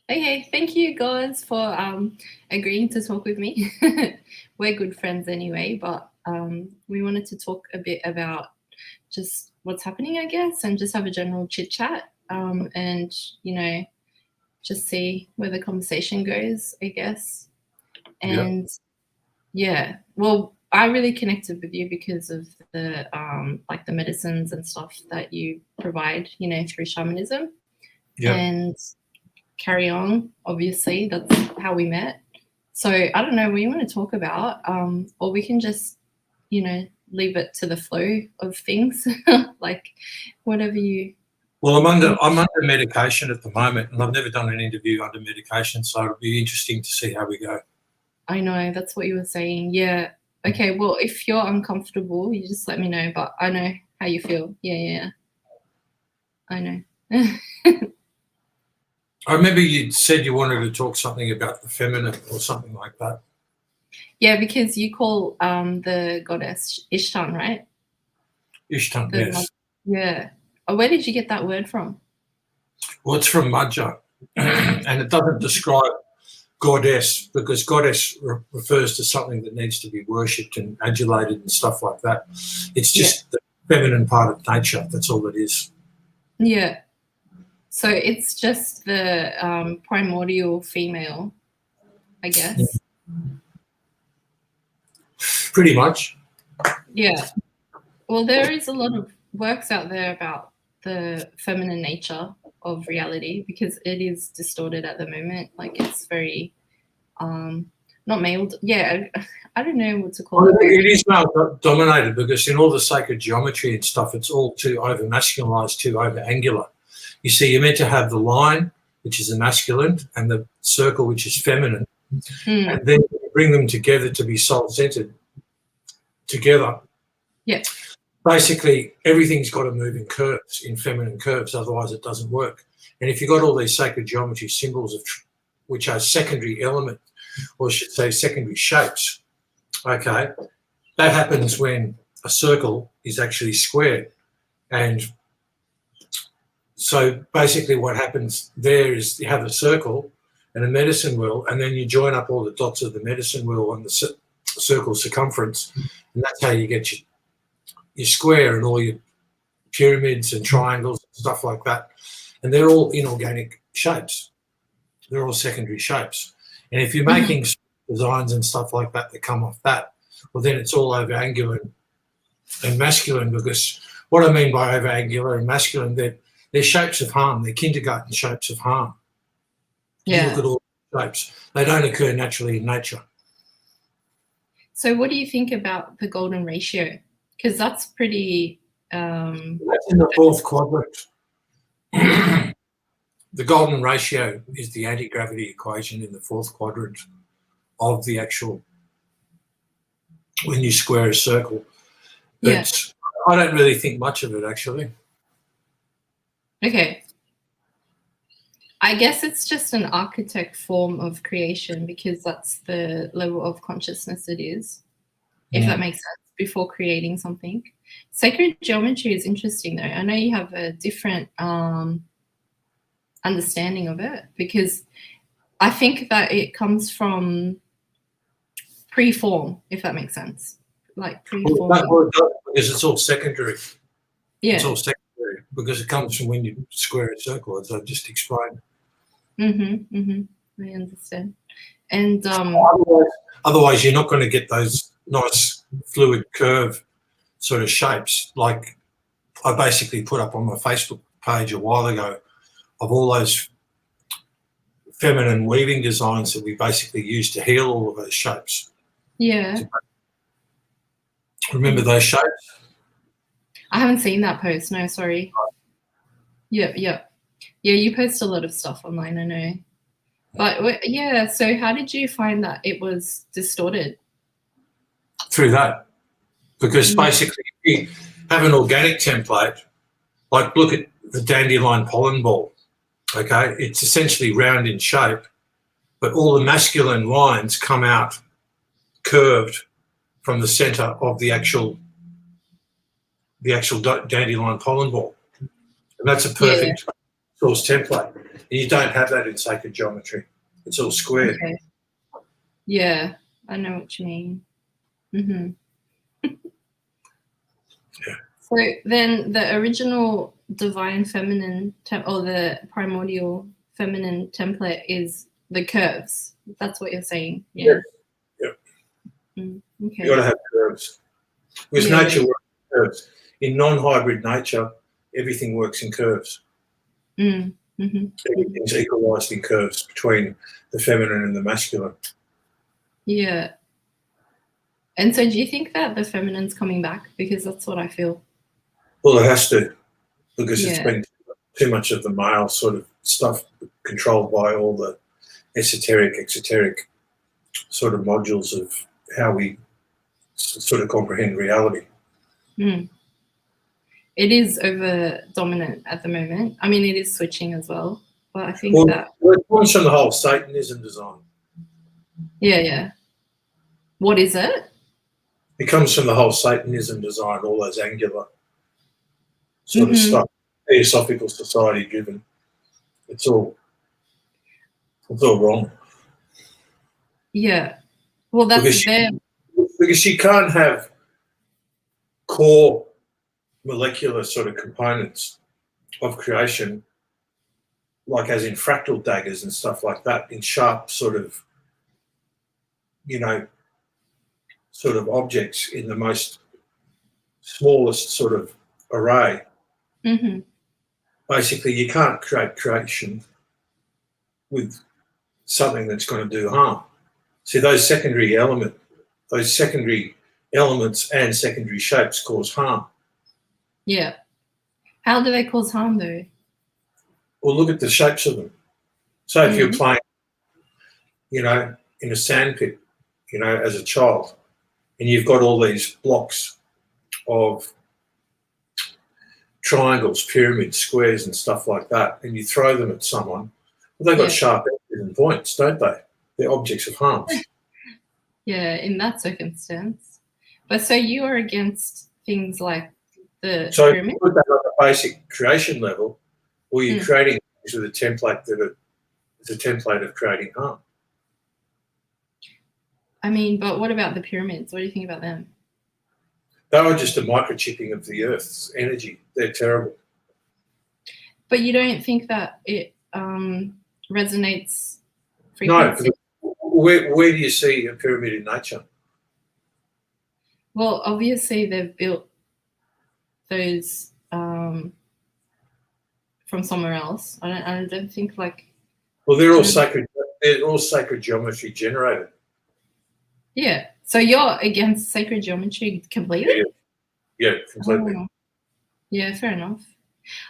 Okay, thank you, Goz, for agreeing to talk with me. We're good friends anyway, but we wanted to talk a bit about just what's happening, I guess, and just have a general chit chat, and just see where the conversation goes, I guess. And yeah, well, I really connected with you because of the like the medicines and stuff that you provide, through shamanism. Yeah. And carry on, obviously, that's how we met. So I don't know what you want to talk about, or we can just, leave it to the flow of things, like whatever you. Well, I'm under medication at the moment, and I've never done an interview under medication, so it'll be interesting to see how we go. I know, that's what you were saying. Yeah. Okay, well, if you're uncomfortable, you just let me know, but I know how you feel. Yeah. I know. I remember you said you wanted to talk something about the feminine or something like that. Yeah, because you call the goddess Ishtan, right? Ishtan, yes. Yeah. Where did you get that word from? Well, it's from Magyar, and it doesn't describe goddess, because goddess refers to something that needs to be worshipped and adulated and stuff like that. It's just the feminine part of nature. That's all it is. Yeah. So it's just the primordial female, I guess. Pretty much. Yeah. Well, there is a lot of works out there about the feminine nature of reality, because it is distorted at the moment. Like, it's very not male. Yeah, I don't know what to call it. It is male dominated, because in all the sacred geometry and stuff, it's all too over masculinized, too over angular. You see, you're meant to have the line, which is a masculine, and the circle, which is feminine, and then you bring them together to be soul-centered together. Yeah. Basically, everything's got to move in curves, in feminine curves, otherwise it doesn't work. And if you've got all these sacred geometry symbols, which are secondary elements, or I should say secondary shapes, okay, that happens when a circle is actually squared. And so basically what happens there is you have a circle and a medicine wheel, and then you join up all the dots of the medicine wheel on the circle circumference, and that's how you get your square and all your pyramids and triangles and stuff like that. And they're all inorganic shapes. They're all secondary shapes. And if you're making designs and stuff like that that come off that, well, then it's all over angular and masculine, because what I mean by over angular and masculine, they're shapes of harm. They're kindergarten shapes of harm. Yeah. You look at all the shapes. They don't occur naturally in nature. So what do you think about the golden ratio? Because that's pretty... That's in the fourth quadrant. The golden ratio is the anti-gravity equation in the fourth quadrant of the actual, when you square a circle. But I don't really think much of it, actually. Okay. I guess it's just an architect form of creation, because that's the level of consciousness it is, if that makes sense, before creating something. Sacred geometry is interesting, though. I know you have a different understanding of it, because I think that it comes from pre-form, if that makes sense. Like pre-form. Well, because it's all secondary. Yeah. It's all secondary, because it comes from when you square a circle, as I just explained. I understand. And otherwise you're not going to get those nice fluid curve sort of shapes. Like I basically put up on my Facebook page a while ago of all those feminine weaving designs that we basically use to heal all of those shapes. Yeah. Remember those shapes? I haven't seen that post. No, sorry. Yeah, you post a lot of stuff online, I know. But yeah, so how did you find that it was distorted? Through that. Because basically if you have an organic template, like look at the dandelion pollen ball, okay? It's essentially round in shape, but all the masculine lines come out curved from the center of the actual dandelion pollen ball. And that's a perfect source template. And you don't have that in sacred geometry. It's all square. Okay. Yeah, I know what you mean. Mm-hmm. Yeah. So then the original divine feminine or the primordial feminine template is the curves. That's what you're saying. Yeah. Yeah. Okay. You got to have curves. Because Yeah, nature works in curves. In non-hybrid nature, everything works in curves. Mm-hmm. Everything's equalised in curves between the feminine and the masculine. Yeah. And so do you think that the feminine's coming back? Because that's what I feel. Well, it has to, because it's Yeah. been too much of the male sort of stuff controlled by all the exoteric sort of modules of how we sort of comprehend reality. Mm. It is over dominant at the moment. I mean, it is switching as well, but I think that it comes from the whole Satanism design. Yeah. What is it? It comes from the whole Satanism design, all those angular sort of stuff, Theosophical Society driven. It's all wrong. Yeah. Well, that's because you can't have core molecular sort of components of creation, like as in fractal daggers and stuff like that, in sharp sort of, sort of objects in the most smallest sort of array. Mm-hmm. Basically, you can't create creation with something that's going to do harm. See, those secondary elements and secondary shapes cause harm. Yeah. How do they cause harm, though? Well, look at the shapes of them. So if you're playing, in a sandpit, as a child, and you've got all these blocks of triangles, pyramids, squares, and stuff like that, and you throw them at someone, well, they've got sharp edges and points, don't they? They're objects of harm. Yeah, in that circumstance. But so you are against things like the so pyramid? You put that on the basic creation level, or you're creating things with a template is a template of creating harm. I mean, but what about the pyramids? What do you think about them? They are just a microchipping of the Earth's energy. They're terrible. But you don't think that it resonates frequency? No. Where do you see a pyramid in nature? Well, obviously they've built those from somewhere else. I don't think like. Well, they're all sacred. They're all sacred geometry generated. Yeah. So you're against sacred geometry completely? Yeah, completely. Oh. Yeah, fair enough.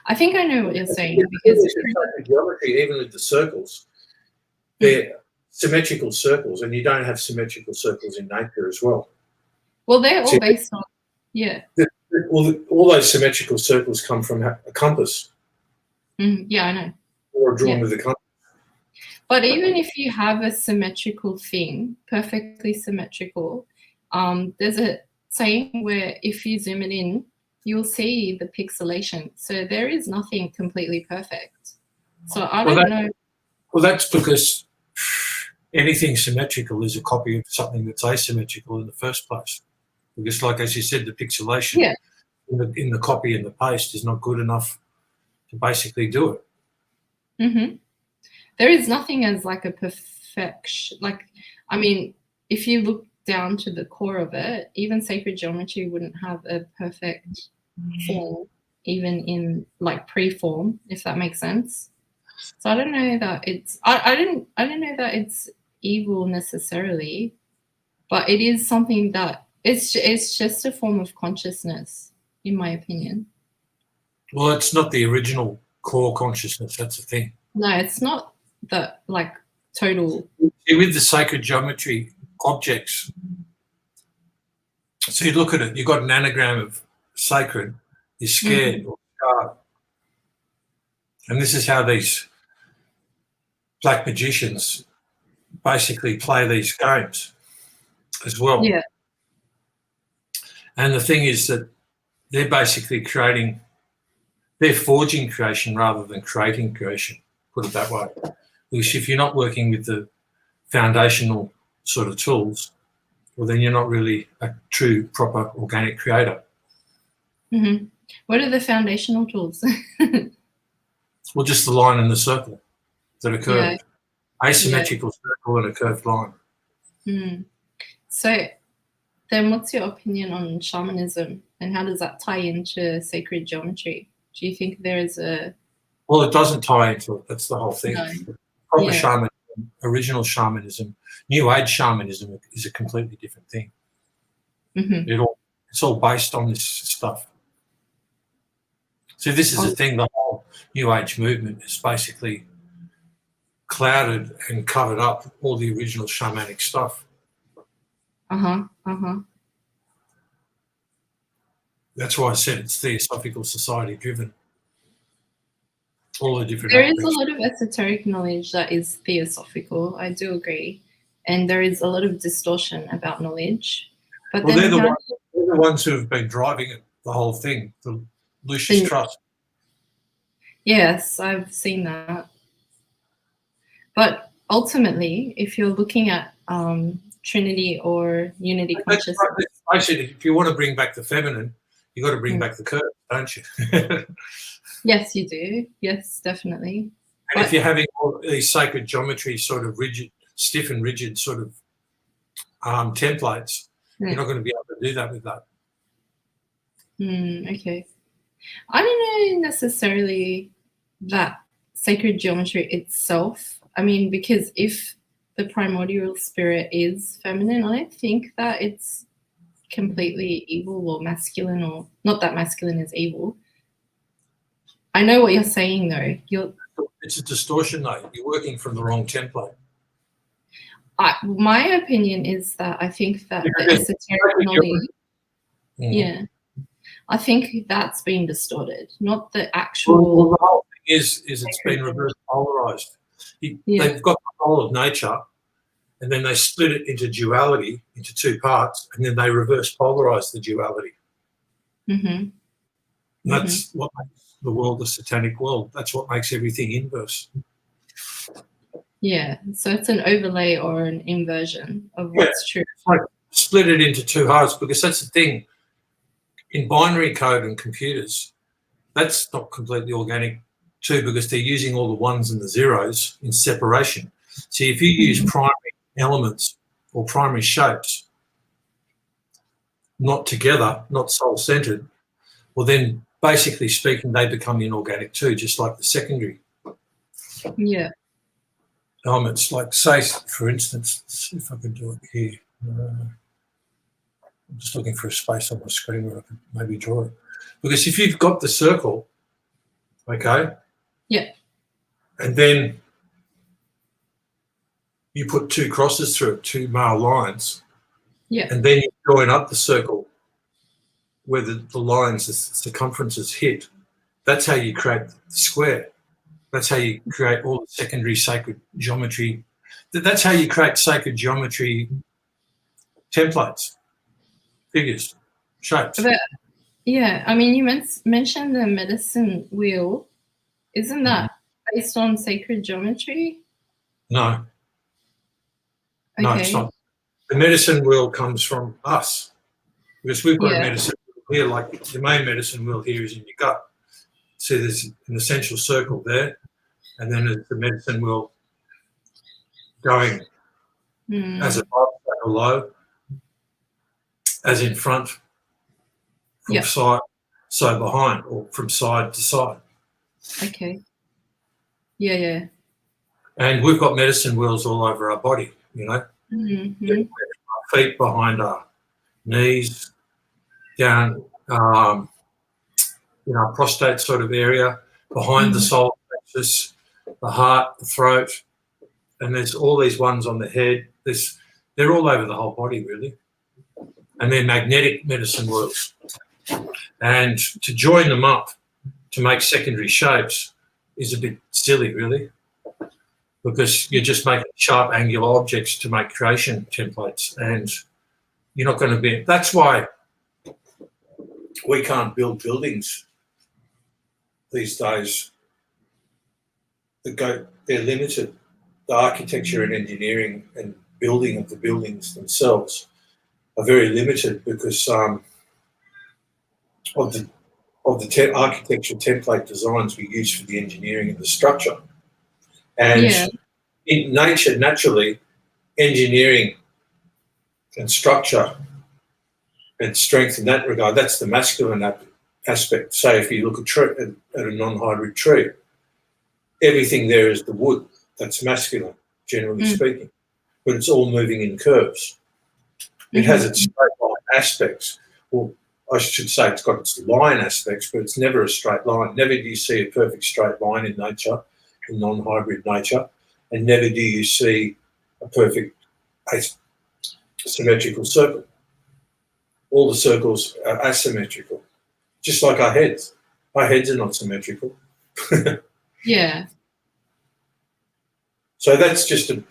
I think I know what you're saying, because sacred geometry, even with the circles, they're symmetrical circles, and you don't have symmetrical circles in nature as well. Well, they're all based on all those symmetrical circles come from a compass. Yeah, I know. Or drawn with a compass. But even if you have a symmetrical thing, perfectly symmetrical, there's a saying where if you zoom it in, you'll see the pixelation. So there is nothing completely perfect. So I don't know. Well, that's because anything symmetrical is a copy of something that's asymmetrical in the first place. Because, like as you said, the pixelation in the copy and the paste is not good enough to basically do it. Mm-hmm. There is nothing as like a perfection. Like, I mean, if you look down to the core of it, even sacred geometry wouldn't have a perfect form, even in like pre-form, if that makes sense. So I don't know that it's. I don't know that it's evil necessarily, but it is something that it's just a form of consciousness, in my opinion. Well, it's not the original core consciousness. That's the thing. No, it's not the like total. With the sacred geometry objects, so you look at it, you've got an anagram of sacred, you're scared or scarred. And this is how these black magicians basically play these games as well. Yeah. And the thing is that they're basically they're forging creation rather than creating creation. put it that way. Because if you're not working with the foundational sort of tools, well, then you're not really a true, proper organic creator. Mm-hmm. What are the foundational tools? Well, just the line and the circle that are curved. Yeah. Asymmetrical circle and a curved line. Mm. So then what's your opinion on shamanism, and how does that tie into sacred geometry? Do you think there is a... Well, it doesn't tie into it. That's the whole thing. No. Proper shamanism, original shamanism, New Age shamanism is a completely different thing. Mm-hmm. It's all based on this stuff. So this is the thing, the whole New Age movement is basically clouded and covered up all the original shamanic stuff. That's why I said it's Theosophical Society driven. All the different There aspects. is a lot of esoteric knowledge that is theosophical, I do agree. And there is a lot of distortion about knowledge. But well, then they're the ones who have been driving it, the whole thing, the Lucius Trust. Yes, I've seen that. But ultimately, if you're looking at Trinity or unity consciousness... Basically, if you want to bring back the feminine, you've got to bring back the curve, don't you? Yes, you do. Yes, definitely. And if you're having all these sacred geometry sort of rigid, stiff and rigid sort of templates, you're not going to be able to do that with that. Okay. I don't know necessarily that sacred geometry itself. I mean, because if the primordial spirit is feminine, I don't think that it's completely evil or masculine, or not that masculine is evil. I know what you're saying, though. It's a distortion, though. You're working from the wrong template. My opinion is that I think that the esoteric knowledge, I think that's been distorted, not the actual... Well, the whole thing is it's been reverse polarized. They've got the whole of nature, and then they split it into duality, into two parts, and then they reverse polarize the duality. And that's what makes the world a satanic world. That's what makes everything inverse. Yeah, so it's an overlay or an inversion of what's true. It's like split it into two halves, because that's the thing. In binary code and computers, that's not completely organic too, because they're using all the ones and the zeros in separation. See, if you use primary elements or primary shapes not together, not soul-centered, well then, basically speaking, they become inorganic too, just like the secondary elements. Like, say, for instance, let's see if I can do it here. I'm just looking for a space on my screen where I could maybe draw it. Because if you've got the circle, okay, and then you put two crosses through it, two male lines, and then you join up the circle where the lines, the circumferences hit, that's how you create the square. That's how you create all the secondary sacred geometry. That's how you create sacred geometry templates, figures, shapes. But, I mean, you mentioned the medicine wheel. Isn't that based on sacred geometry? No. No, it's not. The medicine wheel comes from us, because we've got a medicine wheel here, like the main medicine wheel here is in your gut. See, there's an essential circle there, and then there's the medicine wheel going as above, below, as in front, from side, so behind, or from side to side. Okay. Yeah. And we've got medicine wheels all over our body, you know. Our feet, behind our knees, down, in our prostate sort of area, behind the solar plexus, the heart, the throat, and there's all these ones on the head. They're all over the whole body, really. And they're magnetic medicine wheels. And to join them up to make secondary shapes is a bit silly, really, because you're just making sharp angular objects to make creation templates, and you're not going to be... That's why we can't build buildings these days they're limited. The architecture and engineering and building of the buildings themselves are very limited because of the architectural template designs we use for the engineering of the structure. And in nature, naturally, engineering and structure and strength in that regard, that's the masculine aspect. Say if you look at a non-hybrid tree, everything there is the wood. That's masculine, generally speaking, but it's all moving in curves. It has its straight line aspects. Well, I should say it's got its line aspects, but it's never a straight line. Never do you see a perfect straight line in nature, in non-hybrid nature, and never do you see a perfect symmetrical circle. All the circles are asymmetrical, just like our heads. Our heads are not symmetrical. Yeah. So that's just a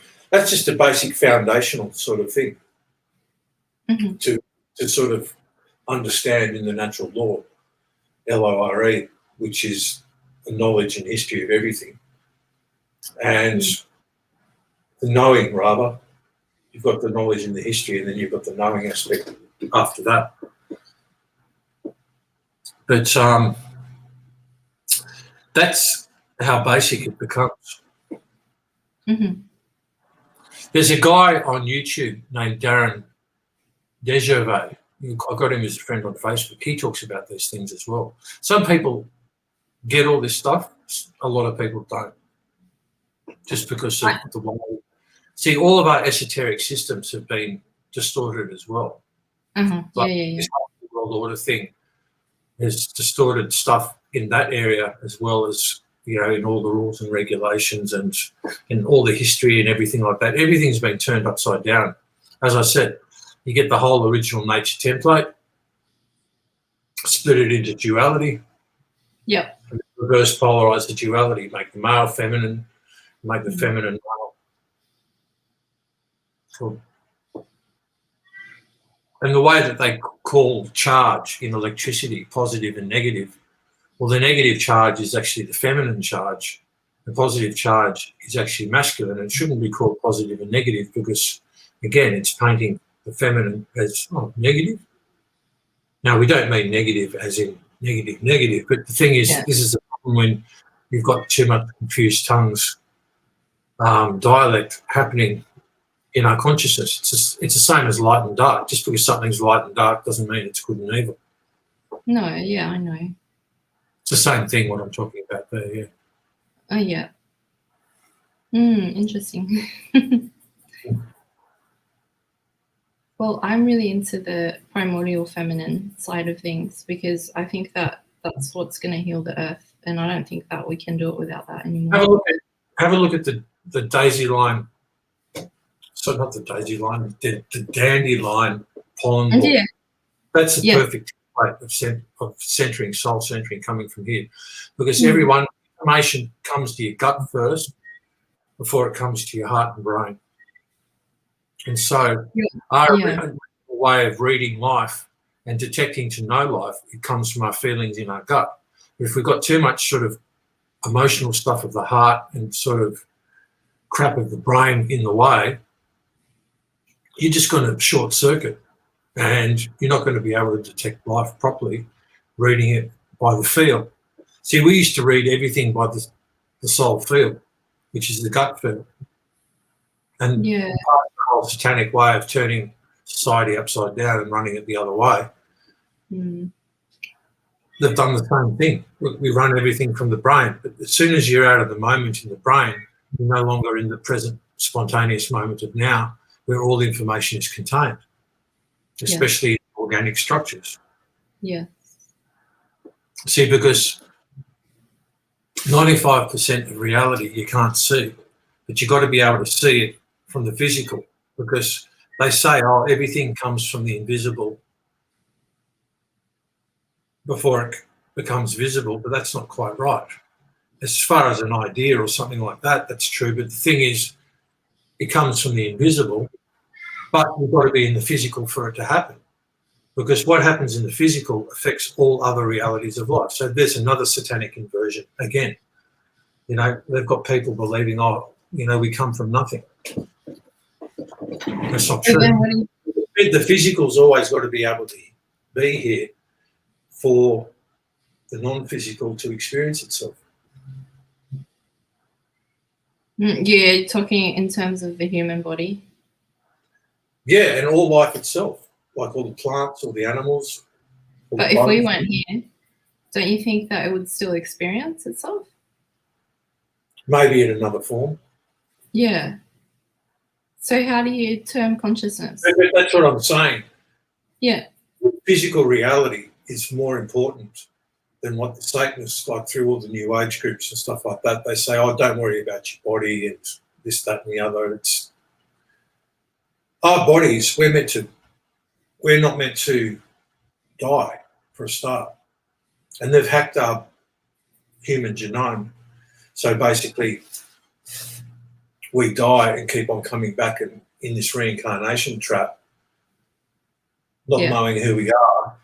basic foundational sort of thing to sort of understand in the natural law, LORE, which is the knowledge and history of everything. And the knowing, rather, you've got the knowledge and the history, and then you've got the knowing aspect after that. But that's how basic it becomes. There's a guy on YouTube named Darren Degervais. I got him as a friend on Facebook. He talks about these things as well. Some people get all this stuff. A lot of people don't. Just because of the way. See, all of our esoteric systems have been distorted as well. This whole world order thing has distorted stuff in that area as well as, you know, in all the rules and regulations and in all the history and everything like that. Everything's been turned upside down. As I said, you get the whole original nature template, split it into duality. Yep. And reverse polarize the duality, make the male feminine, make the feminine male. Cool. And the way that they call charge in electricity, positive and negative, well, the negative charge is actually the feminine charge. The positive charge is actually masculine. It shouldn't be called positive and negative because, again, it's painting the feminine as negative. Now, we don't mean negative as in negative, but the thing is, this is a problem when you've got too much confused tongues, dialect happening in our consciousness. It's the same as light and dark. Just because something's light and dark doesn't mean it's good and evil. No, yeah, I know. It's the same thing what I'm talking about there, yeah. Oh, yeah. Interesting. Well, I'm really into the primordial feminine side of things because I think that that's what's going to heal the earth, and I don't think that we can do it without that anymore. Have a look at the daisy line. So not the daisy line, the dandelion pollen ball. Yeah. That's the perfect way of centering, soul centering coming from here, because information comes to your gut first before it comes to your heart and brain. And so our way of reading life and detecting to know life, it comes from our feelings in our gut. But if we've got too much sort of emotional stuff of the heart and sort of crap of the brain in the way, you're just going to short circuit and you're not going to be able to detect life properly, reading it by the feel. See, we used to read everything by the soul feel, which is the gut feel. And part of the whole satanic way of turning society upside down and running it the other way, they've done the same thing. We run everything from the brain. But as soon as you're out of the moment in the brain, you're no longer in the present spontaneous moment of now, where all the information is contained, especially in organic structures. Yeah. See, because 95% of reality you can't see, but you've got to be able to see it from the physical, because they say, everything comes from the invisible before it becomes visible, but that's not quite right. As far as an idea or something like that, that's true, but the thing is, it comes from the invisible, but you've got to be in the physical for it to happen, because what happens in the physical affects all other realities of life. So there's another satanic inversion again. You know, they've got people believing, oh, you know, we come from nothing. That's not true. The physical's always got to be able to be here for the non-physical to experience itself. Yeah, talking in terms of the human body. Yeah, and all life itself, like all the plants, all the animals. But if we weren't here, don't you think that it would still experience itself? Maybe in another form. Yeah. So how do you term consciousness? That's what I'm saying. Yeah. Physical reality is more important than what the Satanists, like through all the New Age groups and stuff like that, they say, oh, don't worry about your body and this, that, and the other. It's our bodies, we're not meant to die for a start. And they've hacked our human genome. So basically, we die and keep on coming back in this reincarnation trap, not knowing who we are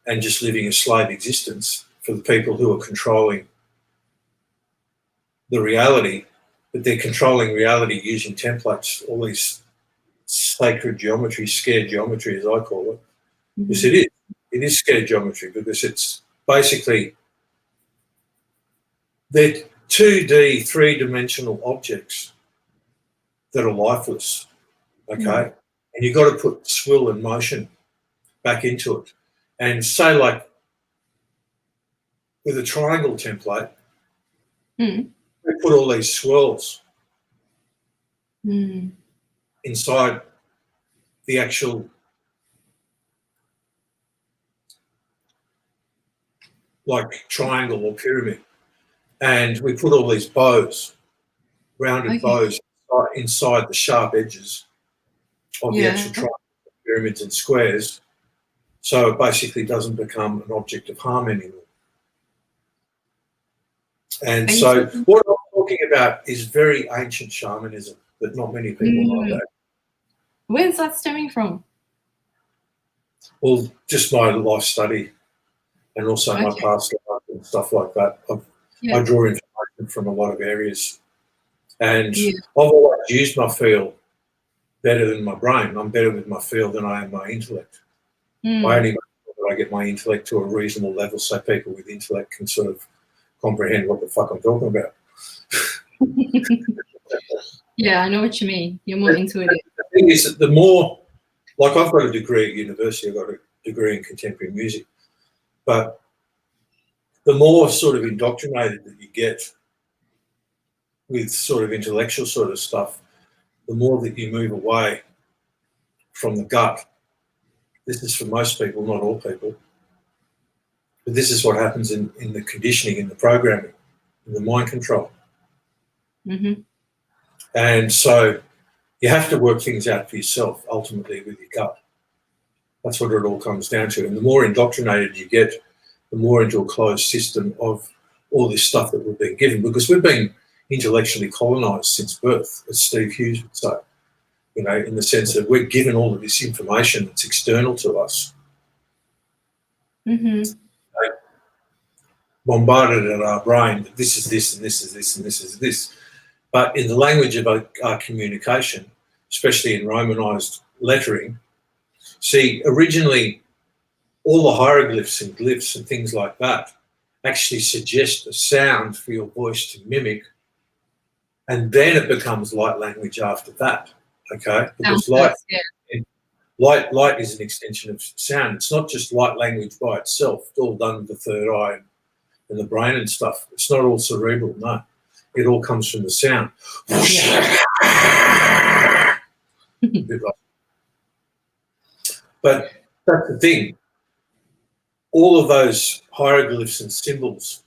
and just living a slave existence for the people who are controlling the reality, but they're controlling reality using templates, all these sacred geometry, scared geometry, as I call it. Because it is scared geometry, because it's basically they're 2D, three-dimensional objects that are lifeless, okay? And you've got to put swill and motion back into it. And say, like, with a triangle template, we put all these swirls inside the actual, like, triangle or pyramid. And we put all these bows, rounded bows, inside the sharp edges of the actual triangle, pyramids and squares, so it basically doesn't become an object of harm anymore. And so what I'm talking about is very ancient shamanism that not many people know about. Where's that stemming from? Well, just my life study and also my past life and stuff like that. I draw information from a lot of areas. And I've always used my field better than my brain. I'm better with my field than I am my intellect. I only make sure that I get my intellect to a reasonable level so people with intellect can sort of comprehend what the fuck I'm talking about. Yeah, I know what you mean. You're more intuitive. The thing is that the more, like, I've got a degree at university, I've got a degree in contemporary music, but the more sort of indoctrinated that you get with sort of intellectual sort of stuff, the more that you move away from the gut. This is for most people, not all people. But this is what happens in the conditioning, in the programming, in the mind control. And so you have to work things out for yourself, ultimately, with your gut. That's what it all comes down to. And the more indoctrinated you get, the more into a closed system of all this stuff that we've been given, because we've been intellectually colonised since birth, as Steve Hughes would say, you know, in the sense that we're given all of this information that's external to us. Bombarded at our brain that this is this and this is this and this is this. But in the language of our communication, especially in Romanized lettering, see, originally all the hieroglyphs and glyphs and things like that actually suggest a sound for your voice to mimic, and then it becomes light language after that, okay? Because light is an extension of sound. It's not just light language by itself. It's all done with the third eye and the brain and stuff. It's not all cerebral, no. It all comes from the sound. But that's the thing. All of those hieroglyphs and symbols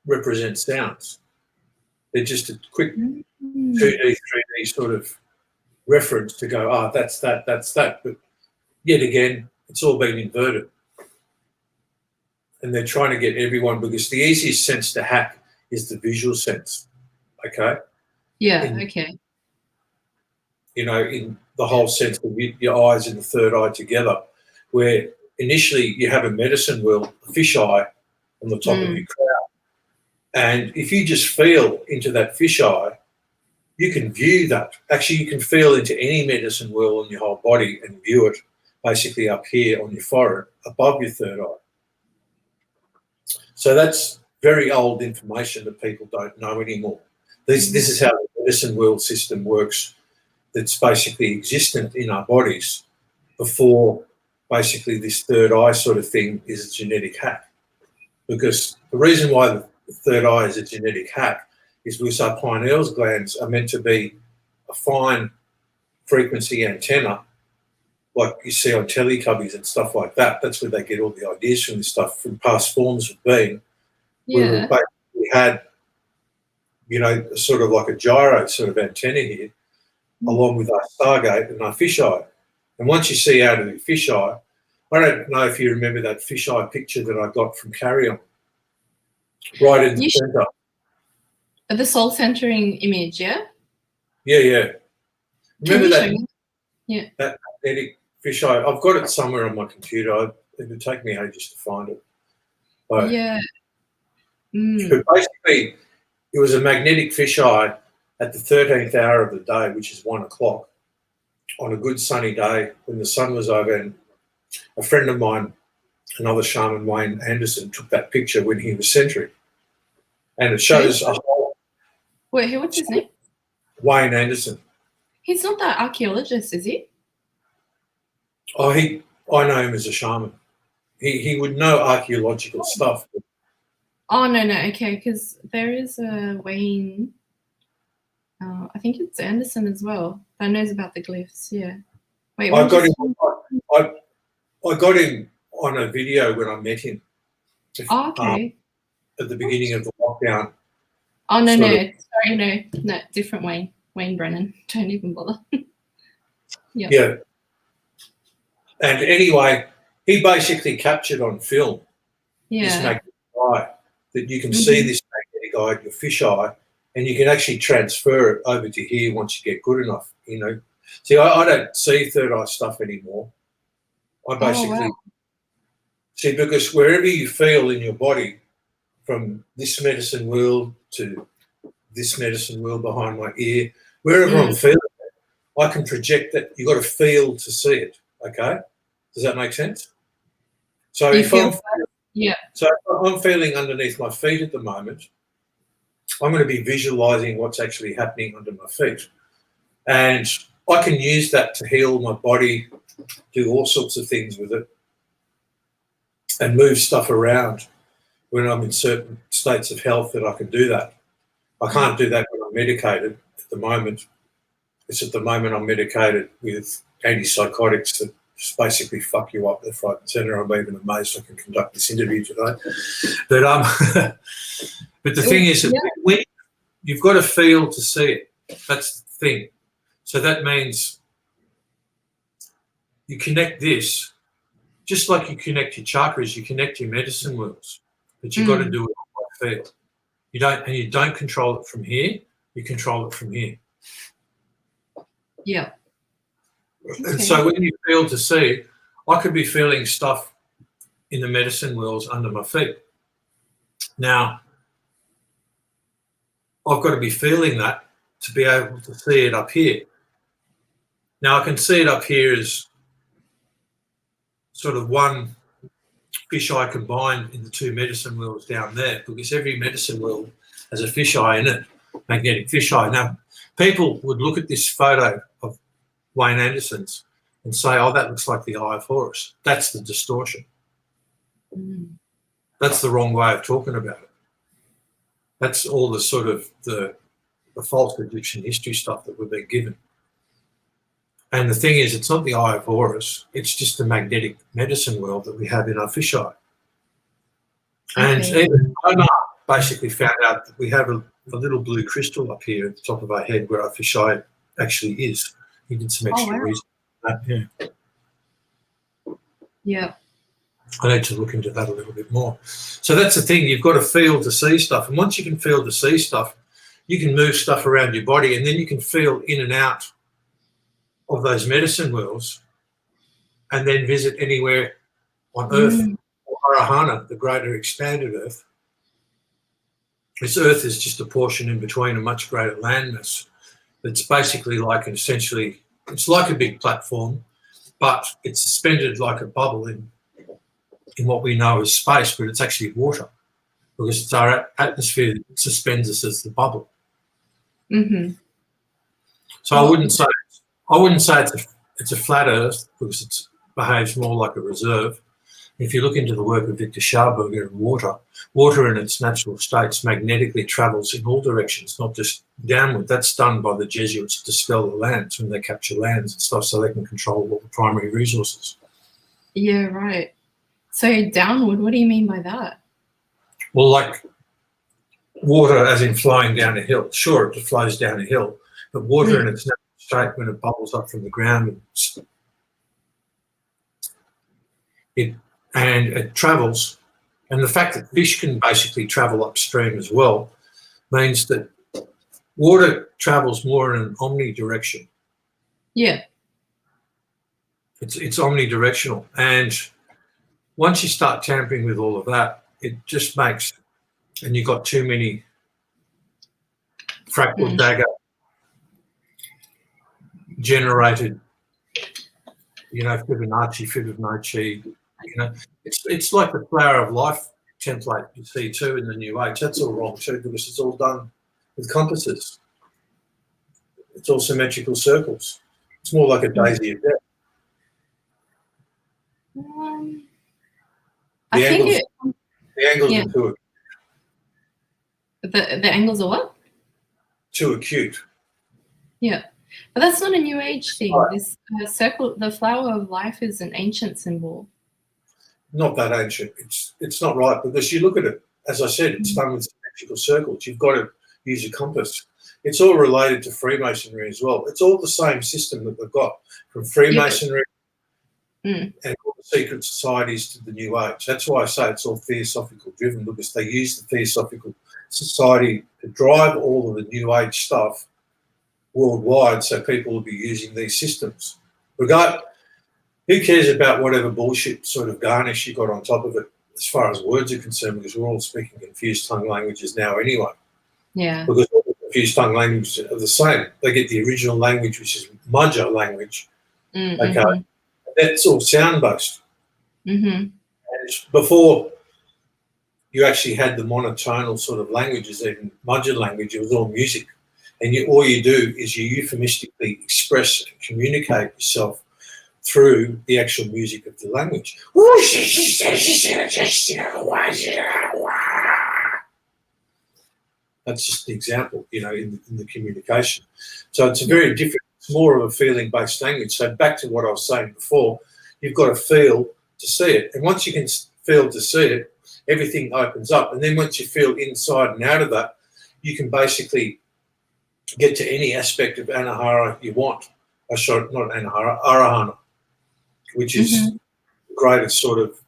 represent sounds. They're just a quick 2D, 3D sort of reference to go, ah, that's that, that's that. But yet again, it's all been inverted. And they're trying to get everyone, because the easiest sense to hack is the visual sense, okay? Yeah, okay. You know, in the whole sense of your eyes and the third eye together, where initially you have a medicine wheel, a fish eye on the top of your crown, And if you just feel into that fisheye, you can view that. Actually, you can feel into any medicine wheel on your whole body and view it basically up here on your forehead, above your third eye. So that's very old information that people don't know anymore. This is how the medicine wheel system works, that's basically existent in our bodies before basically this third eye sort of thing is a genetic hack. Because the reason why the third eye is a genetic hack is because our pineal glands are meant to be a fine frequency antenna, like you see on Teletubbies and stuff like that. That's where they get all the ideas from this stuff, from past forms of being. Yeah. We had, you know, sort of like a gyro sort of antenna here, along with our stargate and our fisheye. And once you see out of the fisheye, I don't know if you remember that fisheye picture that I got from Carry On, right in the centre. The soul centering image, yeah? Yeah. Remember that? Yeah. That magnetic fisheye. I've got it somewhere on my computer. It would take me ages to find it. But, yeah. But basically, it was a magnetic fisheye at the 13th hour of the day, which is 1 o'clock, on a good sunny day when the sun was over. And a friend of mine, another shaman, Wayne Anderson, took that picture when he was centering. And it shows a whole... Wait, what's his name? Wayne Anderson. He's not that archaeologist, is he? Oh, I know him as a shaman. He would know archaeological stuff. Oh, no, okay, because there is a Wayne, I think it's Anderson as well, that knows about the glyphs, yeah. Wait, I got him on a video when I met him. Oh, okay. At the beginning of the lockdown. Oh, no, sorry, no, different Wayne Brennan. Don't even bother. Yeah. And anyway, he basically captured on film this magnetic eye, that you can see this magnetic eye, your fish eye, and you can actually transfer it over to here once you get good enough, you know. See, I don't see third eye stuff anymore. I basically see, because wherever you feel in your body, from this medicine wheel to this medicine wheel behind my ear, wherever I'm feeling it, I can project that. You've got to feel to see it, okay? Does that make sense? So if I'm feeling underneath my feet at the moment, I'm going to be visualizing what's actually happening under my feet. And I can use that to heal my body, do all sorts of things with it, and move stuff around when I'm in certain states of health that I can do that. I can't do that when I'm medicated at the moment. It's at the moment I'm medicated with antipsychotics that just basically fuck you up left, right and centre. I'm even amazed I can conduct this interview today. But but the thing is that when you've got to feel to see it. That's the thing. So that means you connect this, just like you connect your chakras, you connect your medicine wheels, but you've got to do it by feel. You don't control it from here, you control it from here. Yeah. And so when you feel to see, I could be feeling stuff in the medicine wheels under my feet. Now, I've got to be feeling that to be able to see it up here. Now, I can see it up here as sort of one fisheye combined in the two medicine wheels down there, because every medicine wheel has a fisheye in it, magnetic fisheye. Now, people would look at this photo of Wayne Anderson's and say, oh, that looks like the eye of Horus. That's the distortion. That's the wrong way of talking about it. That's all the sort of the false Egyptian history stuff that we've been given. And the thing is, it's not the eye of Horus. It's just the magnetic medicine world that we have in our fisheye. And even Omar basically found out that we have a little blue crystal up here at the top of our head where our fisheye actually is. He did some extra research on that. Yeah. I need to look into that a little bit more. So that's the thing. You've got to feel to see stuff. And once you can feel to see stuff, you can move stuff around your body, and then you can feel in and out of those medicine wheels and then visit anywhere on Earth, or Arahana, the greater expanded Earth. This Earth is just a portion in between a much greater landmass. It's basically like it's like a big platform, but it's suspended like a bubble in what we know as space, but it's actually water, because it's our atmosphere that suspends us as the bubble. Mm-hmm. So I wouldn't say it's a flat Earth, because it behaves more like a reserve. If you look into the work of Victor Schauberger and water in its natural states magnetically travels in all directions, not just downward. That's done by the Jesuits to spell the lands when they capture lands and stuff, so they can control all the primary resources. Yeah, right. So downward, what do you mean by that? Well, like water as in flowing down a hill. Sure, it flows down a hill, but water in its natural state, when it bubbles up from the ground, it travels. And the fact that fish can basically travel upstream as well means that water travels more in an omnidirection. Yeah. It's omnidirectional. And once you start tampering with all of that, it just makes, and you've got too many fractal dagger generated, Fibonacci, it's like the flower of life template you see too in the New Age. That's all wrong too, because it's all done with compasses. It's all symmetrical circles. It's more like a daisy of death. The angles are too the angles are what? Too acute. Yeah, but that's not a New Age thing. Right. This circle, the flower of life, is an ancient symbol. Not that ancient. It's not right, because you look at it, as I said, it's done with symmetrical circles. You've got to use a compass. It's all related to Freemasonry as well. It's all the same system that they've got, from Freemasonry and all the secret societies to the New Age. That's why I say it's all theosophical driven, because they use the theosophical society to drive all of the New Age stuff worldwide, so people will be using these systems. Who cares about whatever bullshit sort of garnish you got on top of it as far as words are concerned, because we're all speaking confused tongue languages now anyway. Yeah. Because all the confused tongue languages are the same. They get the original language, which is Magyar language. Okay. That's all sound-based. And before you actually had the monotonal sort of languages, even Magyar language, it was all music. And all you do is you euphemistically express and communicate yourself through the actual music of the language. That's just an example, in the communication. So it's a very different, it's more of a feeling-based language. So back to what I was saying before, you've got to feel to see it. And once you can feel to see it, everything opens up. And then once you feel inside and out of that, you can basically get to any aspect of Anahara you want. Sorry, not Anahara, Arahana, which is the greatest sort of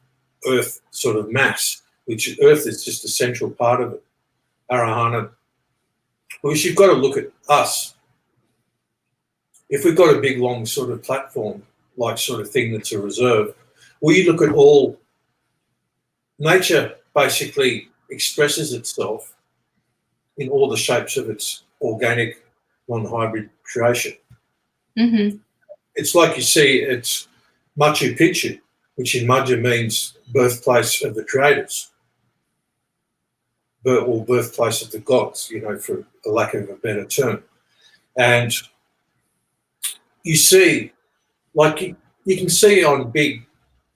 earth sort of mass, which earth is just a central part of it. Arahana. Because you've got to look at us. If we've got a big, long sort of platform, like sort of thing that's a reserve, we look at all, nature basically expresses itself in all the shapes of its organic, non-hybrid creation. It's like you see, it's Machu Picchu, which in Magyar means birthplace of the creators, or birthplace of the gods, for a lack of a better term. And you see, like you can see on big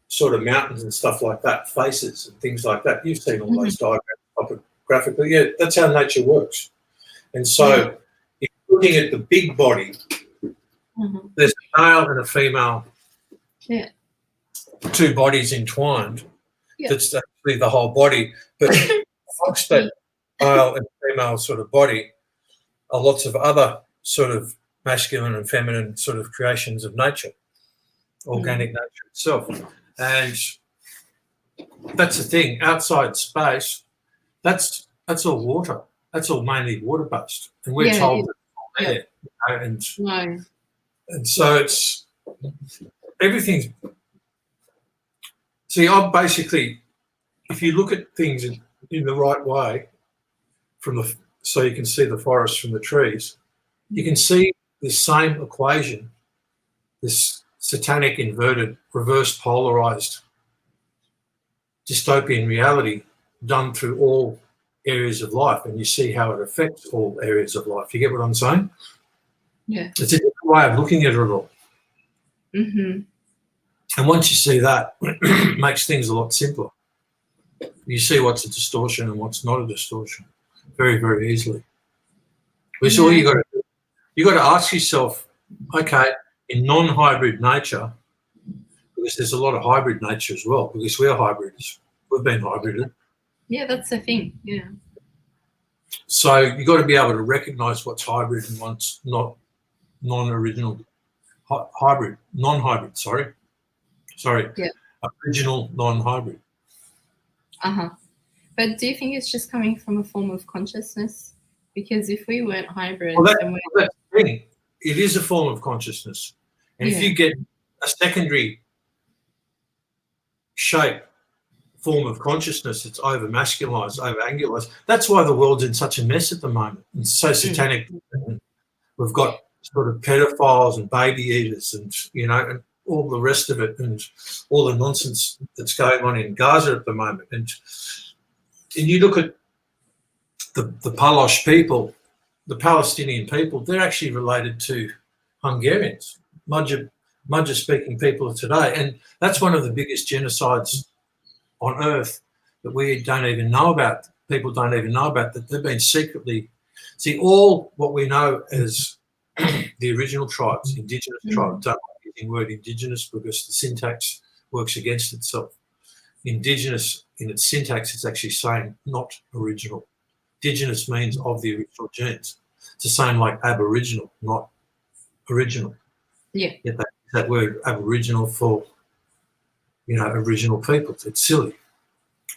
sort of mountains and stuff like that, faces and things like that. You've seen all those diagrams topographically. Yeah, that's how nature works. And so if you're looking at the big body, there's a male and a female, two bodies entwined. That's actually the whole body. But amongst that male and female sort of body are lots of other sort of masculine and feminine sort of creations of nature, organic nature itself. And that's the thing. Outside space, that's all water. That's all mainly water-based. And we're told that it's all there. And so it's everything's. See, I'm basically, if you look at things in the right way, so you can see the forest from the trees. You can see this same equation, this satanic, inverted, reverse polarized dystopian reality done through all areas of life, and you see how it affects all areas of life. You get what I'm saying? Yeah. It's a different way of looking at it all. Mm-hmm. And once you see that, it makes things a lot simpler. You see what's a distortion and what's not a distortion very, very easily. Which all you got to do. You got to ask yourself, okay, in non-hybrid nature, because there's a lot of hybrid nature as well, because we're hybrids. We've been hybrided. Yeah, that's the thing. Yeah. So you got to be able to recognise what's hybrid and what's not non-original. Hybrid, non-hybrid, sorry. Yeah. Original, non-hybrid. But do you think it's just coming from a form of consciousness? Because if we weren't hybrid, that's the thing. It is a form of consciousness. And if you get a secondary shape form of consciousness that's over masculinized, over angularized, that's why the world's in such a mess at the moment. It's so satanic. We've got sort of pedophiles and baby eaters and, and all the rest of it and all the nonsense that's going on in Gaza at the moment. And you look at the Palosh people, the Palestinian people, they're actually related to Hungarians, Magyar-speaking people today. And that's one of the biggest genocides on earth that we don't even know about. People don't even know about, that they've been secretly... See, all what we know as the original tribes, indigenous tribes, don't like using the word indigenous because the syntax works against itself. Indigenous, in its syntax, it's actually saying not original. Indigenous means of the original genes. It's the same like aboriginal, not original. Yeah. Get that word aboriginal for, original people. It's silly.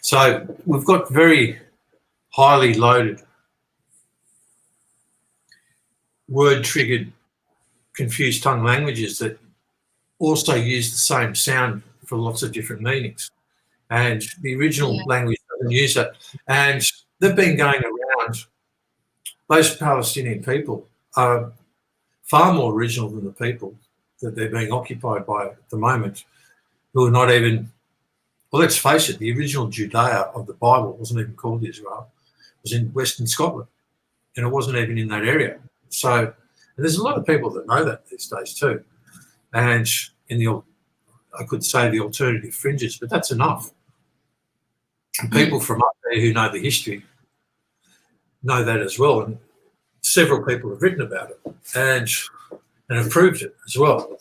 So we've got very highly loaded, word-triggered, confused tongue languages that also use the same sound for lots of different meanings. And the original language doesn't use that. And they've been going around, those Palestinian people are far more original than the people that they're being occupied by at the moment, who are not even, well, let's face it, the original Judea of the Bible wasn't even called Israel. It was in Western Scotland, and it wasn't even in that area. So and there's a lot of people that know that these days too. And I could say the alternative fringes, but that's enough. And people from up there who know the history know that as well. And several people have written about it and have proved it as well.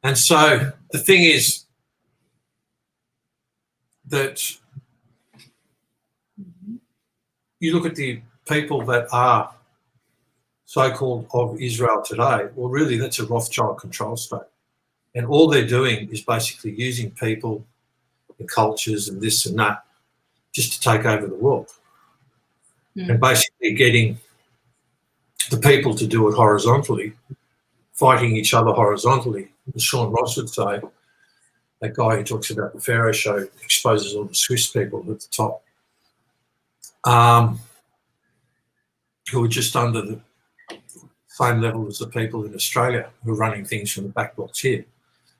And so the thing is that you look at the people that are so-called of Israel today, well, really that's a Rothschild control state. And all they're doing is basically using people and cultures and this and that just to take over the world. And basically getting the people to do it horizontally, fighting each other horizontally. As Sean Ross would say, that guy who talks about the Pharaoh show exposes all the Swiss people at the top, who are just under the same level as the people in Australia who are running things from the back blocks here,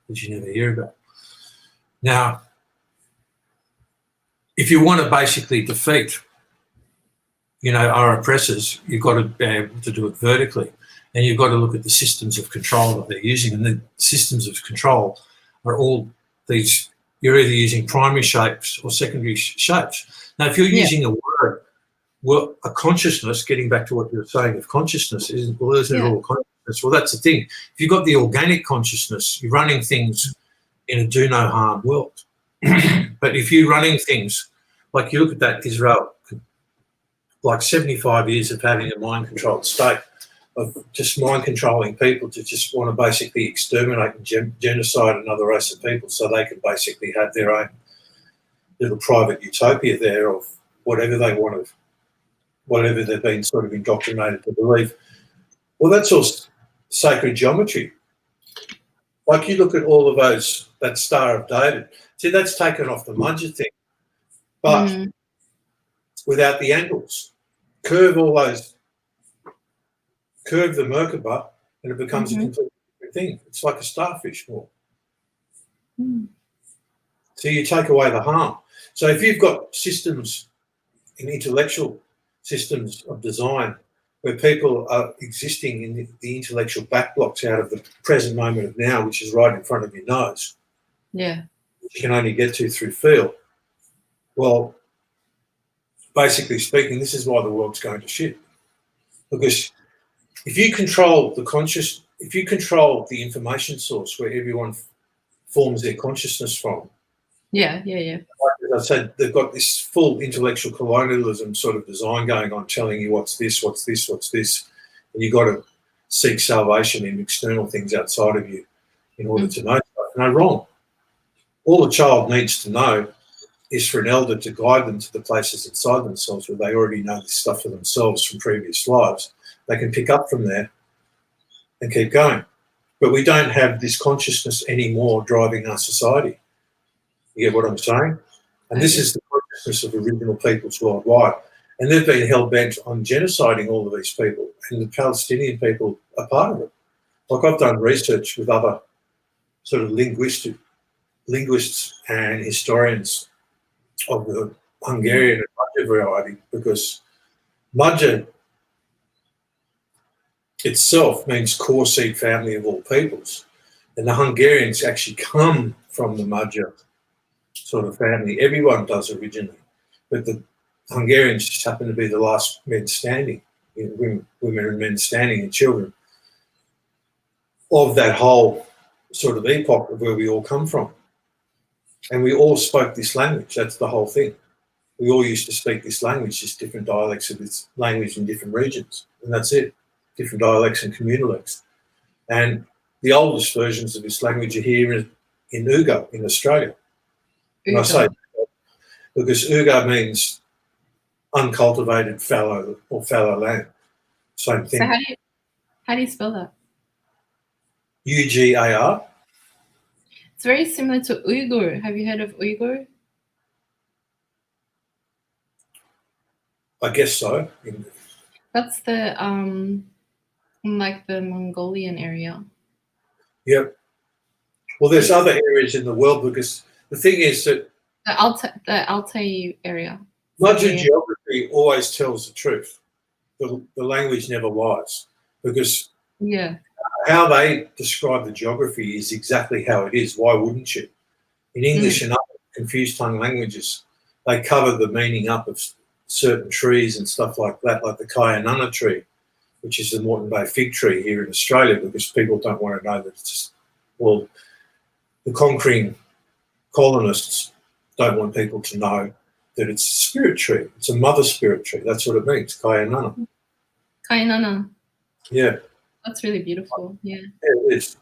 that you never hear about. Now, if you want to basically defeat, our oppressors, you've got to be able to do it vertically, and you've got to look at the systems of control that they're using. And the systems of control are all these, you're either using primary shapes or secondary shapes. Now, if you're using a word, well, a consciousness, getting back to what you were saying of consciousness, isn't it all consciousness? Well, that's the thing. If you've got the organic consciousness, you're running things in a do no harm world. But if you're running things, like you look at that Israel, like 75 years of having a mind-controlled state, of just mind-controlling people to just want to basically exterminate and genocide another race of people so they can basically have their own little private utopia there of whatever they want to, whatever they've been sort of indoctrinated to believe. Well, that's all sacred geometry. Like you look at all of those, that Star of David, see, that's taken off the Magyar thing, but without the angles. curve the Merkaba, and it becomes a completely different thing. It's like a starfish more. So you take away the harm. So if you've got systems in intellectual systems of design where people are existing in the intellectual backblocks out of the present moment of now, which is right in front of your nose, Yeah. which you can only get to through feel, well, basically speaking, this is why the world's going to shit. Because if you control if you control the information source where everyone forms their consciousness from, Yeah. like I said, they've got this full intellectual colonialism sort of design going on, telling you what's this, and you've got to seek salvation in external things outside of you in order to know stuff. No, wrong. All a child needs to know is for an elder to guide them to the places inside themselves where they already know this stuff for themselves from previous lives. They can pick up from there and keep going. But we don't have this consciousness anymore driving our society. You get what I'm saying? And this is the consciousness of original peoples worldwide. And they've been hell-bent on genociding all of these people, and the Palestinian people are part of it. Like, I've done research with other sort of linguists and historians of the Hungarian and Magyar variety, because Magyar itself means core seed family of all peoples. And the Hungarians actually come from the Magyar sort of family. Everyone does originally. But the Hungarians just happen to be the last men standing, women and men standing, and children, of that whole sort of epoch of where we all come from. And we all spoke this language. That's the whole thing. We all used to speak this language, just different dialects of this language in different regions. And that's it. Different dialects and communalisms. And the oldest versions of this language are here in Ugo, in Australia. And I say because Ugo means uncultivated fallow or fallow land. Same thing. So how do you spell that? UGAR. It's very similar to Uyghur. Have you heard of Uyghur? I guess so. That's the like the Mongolian area. Yep. Well, there's other areas in the world, because the thing is that the Altai area. Magyar geography always tells the truth. The language never lies, because how they describe the geography is exactly how it is. Why wouldn't you? In English and other confused tongue languages, they cover the meaning up of certain trees and stuff like that, like the Kayanana tree, which is the Moreton Bay fig tree here in Australia, because people don't want to know that it's just, well, the conquering colonists don't want people to know that it's a spirit tree. It's a mother spirit tree. That's what it means, Kayanana. Kayanana. Yeah. That's really beautiful. Yeah. Yeah, it is.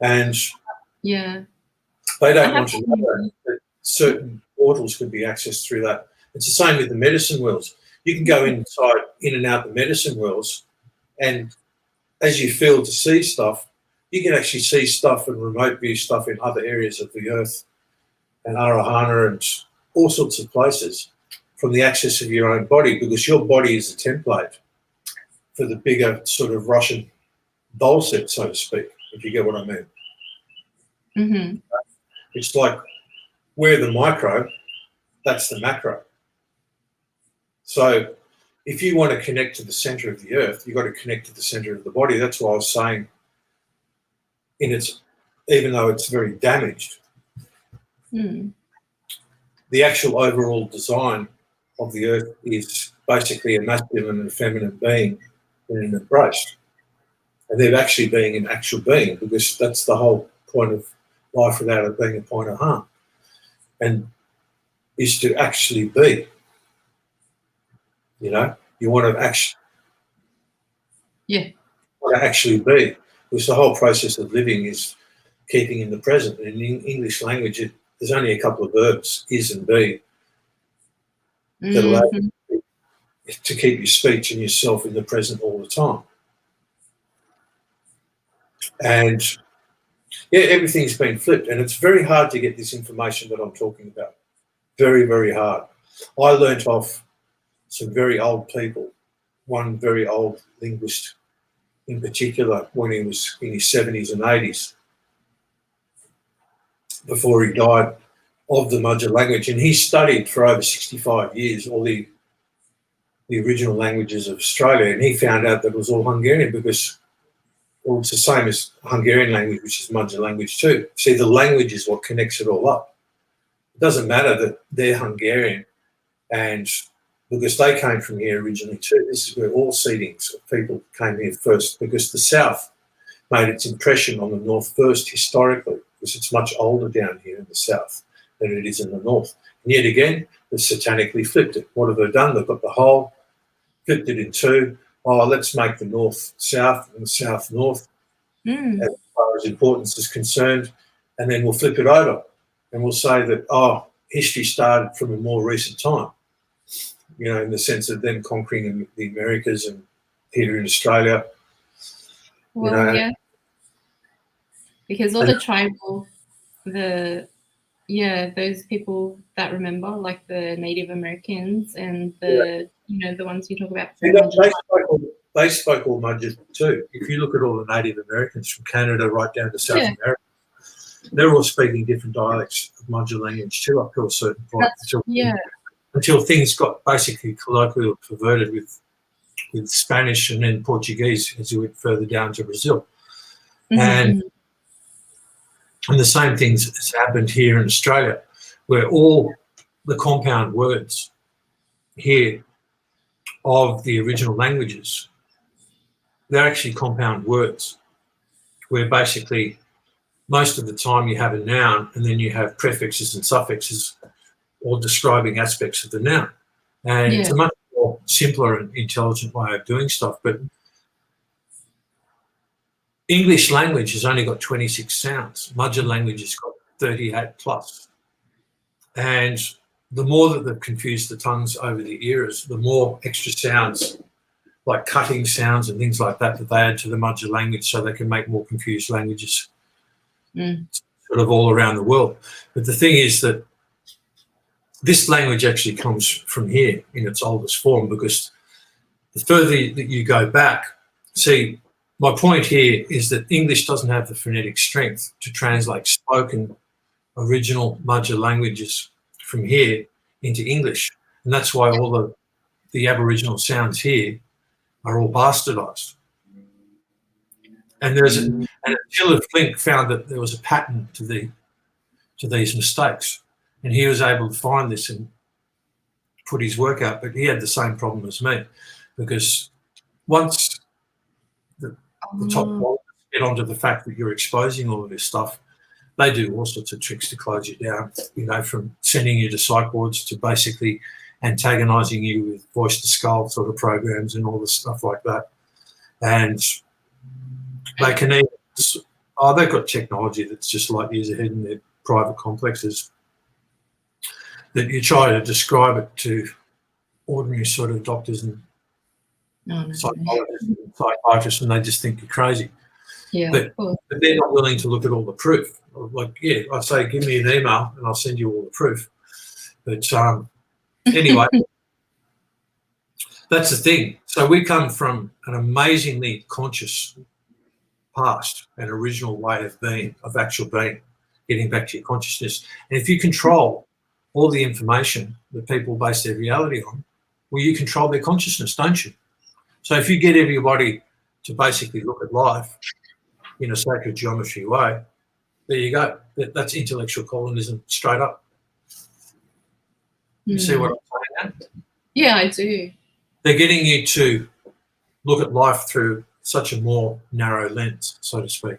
And they don't want to know that certain portals can be accessed through that. It's the same with the medicine wheels. You can go in and out the medicine wheels, and as you feel to see stuff, you can actually see stuff and remote view stuff in other areas of the earth and Arahana and all sorts of places from the access of your own body, because your body is a template for the bigger sort of Russian doll set, so to speak, if you get what I mean. Mm-hmm. It's like we're the micro, that's the macro. So if you want to connect to the center of the earth, you've got to connect to the center of the body. That's why I was saying, even though it's very damaged, the actual overall design of the earth is basically a masculine and a feminine being in an embrace. And they're actually being an actual being, because that's the whole point of life without it being a point of harm, and is to actually be. You know, you want to actually be, because the whole process of living is keeping in the present. And in English language, there's only a couple of verbs, is and be, that allow you to keep your speech and yourself in the present all the time. And everything's been flipped, and it's very hard to get this information that I'm talking about. Very, very hard. I learnt off some very old people. One very old linguist in particular, when he was in his 70s and 80s, before he died, of the Magyar language. And he studied for over 65 years all the original languages of Australia, and he found out that it was all Hungarian because, well, it's the same as Hungarian language, which is Magyar language too. See, the language is what connects it all up. It doesn't matter that they're Hungarian, and because they came from here originally too. This is where all seedings of people came here first, because the south made its impression on the north first historically, because it's much older down here in the south than it is in the north. And yet again, they've satanically flipped it. What have they done? They've got the whole, flipped it in two. Oh, let's make the north south and the south north as far as importance is concerned, and then we'll flip it over and we'll say that, oh, history started from a more recent time, you know, in the sense of them conquering the Americas and here in Australia. Well, you know, yeah, because all the tribal, those people that remember, like the Native Americans and the, you know, the ones you talk about. They spoke all Magyar too. If you look at all the Native Americans from Canada right down to South America, they're all speaking different dialects of Magyar language too up to a certain point. Until things got basically colloquially perverted with Spanish and then Portuguese as you went further down to Brazil. And the same things has happened here in Australia, where all the compound words here of the original languages, they're actually compound words, where basically most of the time you have a noun and then you have prefixes and suffixes all describing aspects of the noun. And it's a much more simpler and intelligent way of doing stuff. But English language has only got 26 sounds. Magyar language has got 38 plus. And the more that they've confused the tongues over the eras, the more extra sounds, like cutting sounds and things like that, that they add to the Magyar language so they can make more confused languages sort of all around the world. But the thing is that this language actually comes from here in its oldest form, because the further that you go back, see, my point here is that English doesn't have the phonetic strength to translate spoken original Magyar languages from here into English. And that's why all the Aboriginal sounds here are all bastardized. And Attila Flink found that there was a pattern to these mistakes. And he was able to find this and put his work out, but he had the same problem as me, because once the top qualities get onto the fact that you're exposing all of this stuff, they do all sorts of tricks to close you down, you know, from sending you to psych wards to basically antagonizing you with voice to skull sort of programs and all this stuff like that. And they can even, they've got technology that's just light years ahead in their private complexes, that you try to describe it to ordinary sort of doctors and psychiatrists, and they just think you're crazy. But they're not willing to look at all the proof. Like, I say, give me an email and I'll send you all the proof. But anyway, that's the thing. So we come from an amazingly conscious past, an original way of being, of actual being, getting back to your consciousness. And if you control all the information that people base their reality on, well, you control their consciousness, don't you? So if you get everybody to basically look at life in a sacred geometry way, there you go. That's intellectual colonism straight up. You see what I'm saying now? Yeah, I do. They're getting you to look at life through such a more narrow lens, so to speak,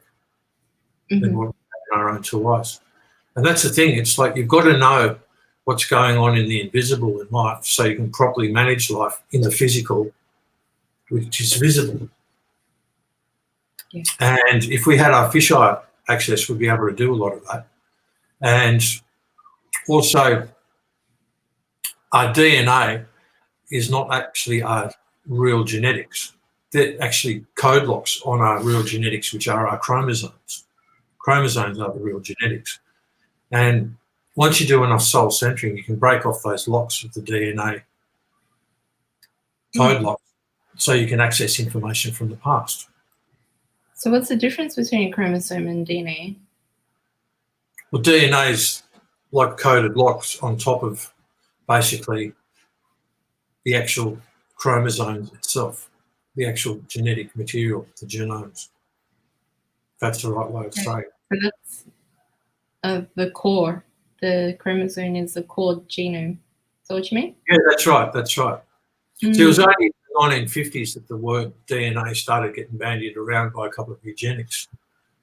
than what our own two eyes. And that's the thing. It's like you've got to know what's going on in the invisible in life so you can properly manage life in the physical, which is visible. Yeah. And if we had our fisheye access, we'd be able to do a lot of that. And also, our DNA is not actually our real genetics. They're actually code locks on our real genetics, which are our chromosomes. Chromosomes are the real genetics. And once you do enough soul centering, you can break off those locks of the DNA code locks, so you can access information from the past. So what's the difference between a chromosome and DNA? Well, DNA is like coded locks on top of basically the actual chromosomes itself, the actual genetic material, the genomes. That's the right way of saying it. So that's the core. The chromosome is the core genome. Is that what you mean? Yeah, that's right. That's right. So it was only in the 1950s that the word DNA started getting bandied around by a couple of eugenics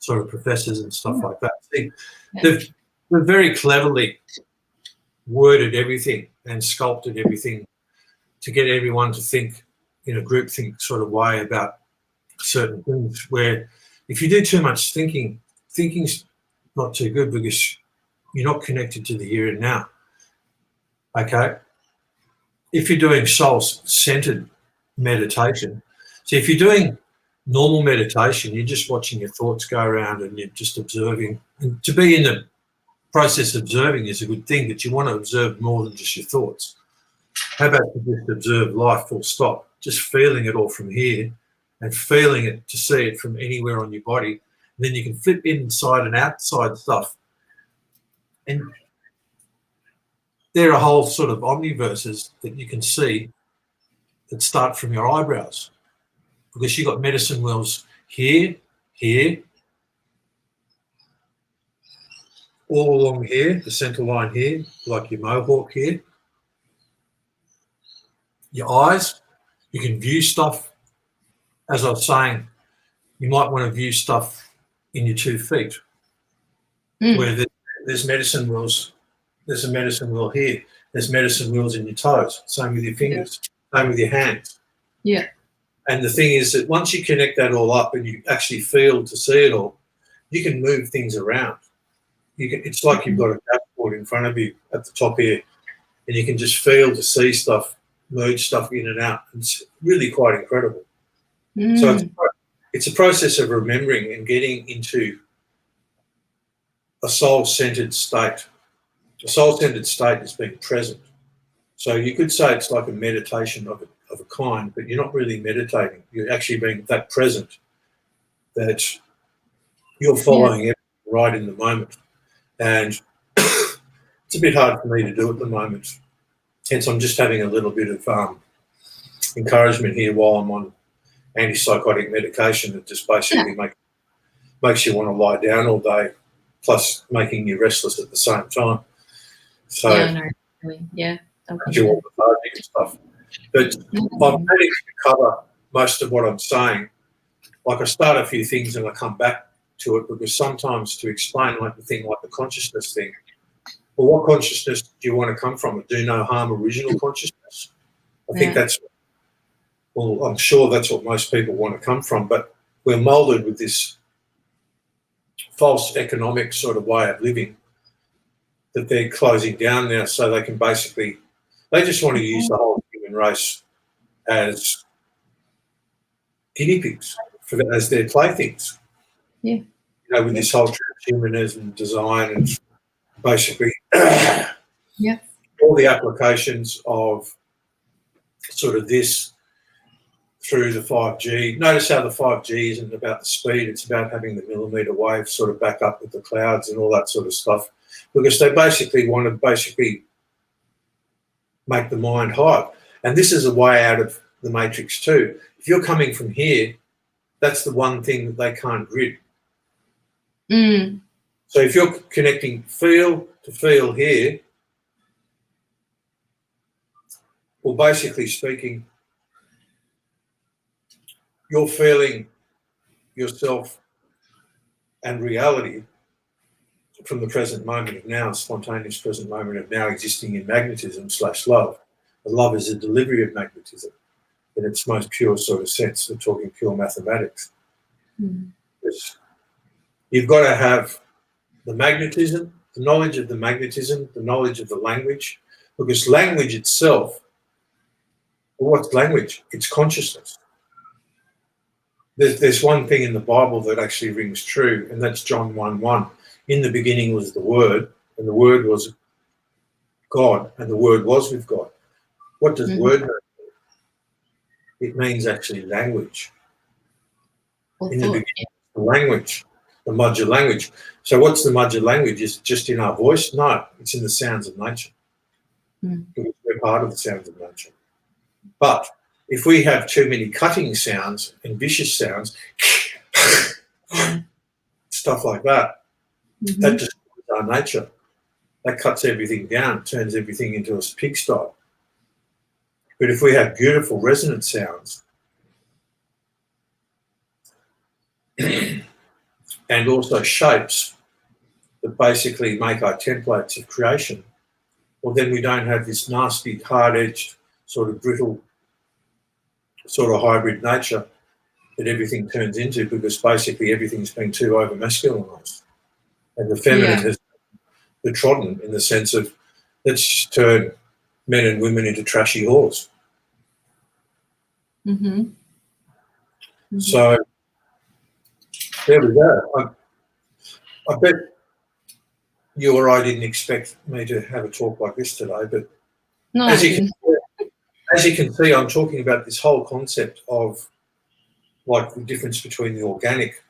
sort of professors and stuff like that. See, they've very cleverly worded everything and sculpted everything to get everyone to think in a groupthink sort of way about certain things, where if you do too much thinking, thinking's not too good because you're not connected to the here and now. Okay? If you're doing soul-centered meditation, so if you're doing normal meditation, you're just watching your thoughts go around and you're just observing. And to be in the process of observing is a good thing, but you want to observe more than just your thoughts. How about you just observe life full stop, just feeling it all from here and feeling it to see it from anywhere on your body. And then you can flip inside and outside stuff. And there are whole sort of omniverses that you can see that start from your eyebrows, because you've got medicine wheels here, here, all along here, the center line here, like your mohawk here. Your eyes, you can view stuff. As I was saying, you might want to view stuff in your 2 feet, where there's medicine wheels. There's a medicine wheel here. There's medicine wheels in your toes. Same with your fingers. Same with your hands. Yeah. And the thing is that once you connect that all up and you actually feel to see it all, you can move things around. It's like you've got a dashboard in front of you at the top here, and you can just feel to see stuff, merge stuff in and out. It's really quite incredible. So it's a process of remembering and getting into a soul-centered state. A soul-centered state is being present. So you could say it's like a meditation of a kind, but you're not really meditating. You're actually being that present that you're following everything right in the moment. And it's a bit hard for me to do at the moment. Hence, I'm just having a little bit of encouragement here while I'm on antipsychotic medication that just basically makes you want to lie down all day, plus making you restless at the same time. So you want lethargic and stuff. But I'm managing to cover most of what I'm saying. Like I start a few things and I come back to it, because sometimes to explain like the thing like the consciousness thing, well, what consciousness do you want to come from? A do no harm original consciousness? I think that's, well, I'm sure that's what most people want to come from, but we're molded with this false economic sort of way of living that they're closing down now, so they can basically, they just want to use the whole human race as guinea pigs, as their playthings. Yeah. You know, with this whole transhumanism design and basically all the applications of sort of this through the 5G. Notice how the 5G isn't about the speed, it's about having the millimetre wave sort of back up with the clouds and all that sort of stuff, because they basically want to make the mind hide. And this is a way out of the matrix too. If you're coming from here, that's the one thing that they can't grid. So if you're connecting feel to feel here, well, basically speaking, you're feeling yourself and reality from the present moment of now, spontaneous present moment of now, existing in magnetism / love. And love is a delivery of magnetism in its most pure sort of sense. We're talking pure mathematics. You've got to have the magnetism, the knowledge of the magnetism, the knowledge of the language, because language itself, well, what's language? It's consciousness. There's one thing in the Bible that actually rings true, and that's John 1:1. In the beginning was the Word, and the Word was God, and the Word was with God. What does Word mean? it means actually language. Or In the thought. beginning, the language, the Magyar language. So what's the Magyar language? Is it just in our voice? No, it's in the sounds of nature. Because we're part of the sounds of nature. But if we have too many cutting sounds and vicious sounds, stuff like that, that destroys our nature. That cuts everything down, turns everything into a pigsty. But if we have beautiful resonant sounds and also shapes that basically make our templates of creation, well, then we don't have this nasty, hard-edged, sort of brittle, sort of hybrid nature that everything turns into, because basically everything's been too over-masculinized. And the feminine has been trodden in the sense of, let's just turn men and women into trashy whores. So there we go. I bet you or I didn't expect me to have a talk like this today, but No, as you can see, I'm talking about this whole concept of like the difference between the organic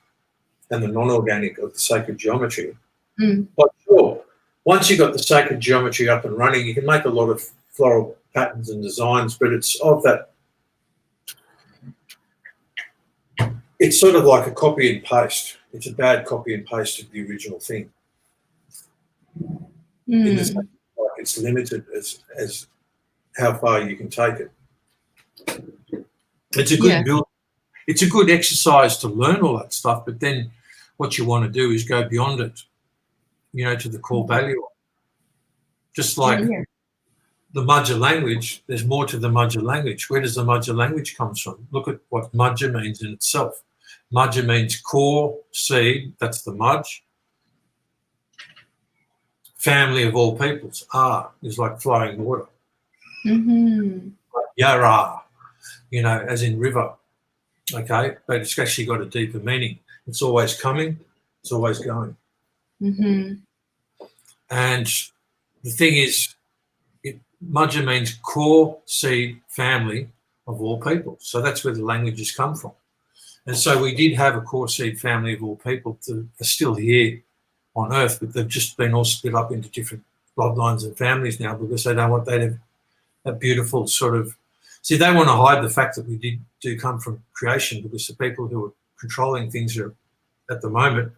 and the non-organic of the sacred geometry. But sure, once you've got the sacred geometry up and running, you can make a lot of floral patterns and designs, but it's of that, it's sort of like a copy and paste. It's a bad copy and paste of the original thing. In the sense, like it's limited as how far you can take it. It's a good build. It's a good exercise to learn all that stuff, but then what you want to do is go beyond it, you know, to the core value. Just like the Magyar language, there's more to the Magyar language. Where does the Magyar language come from? Look at what Magyar means in itself. Magyar means core, seed, that's the Mudge. Family of all peoples. Is like flowing water. Like Yara, you know, as in river. Okay, but it's actually got a deeper meaning. It's always coming, it's always going. And the thing is, Magyar means core, seed, family of all people. So that's where the languages come from. And so we did have a core seed family of all people that are still here on Earth, but they've just been all split up into different bloodlines and families now because they don't want that beautiful sort of. See, they want to hide the fact that we do come from creation, because the people who are controlling things are, at the moment,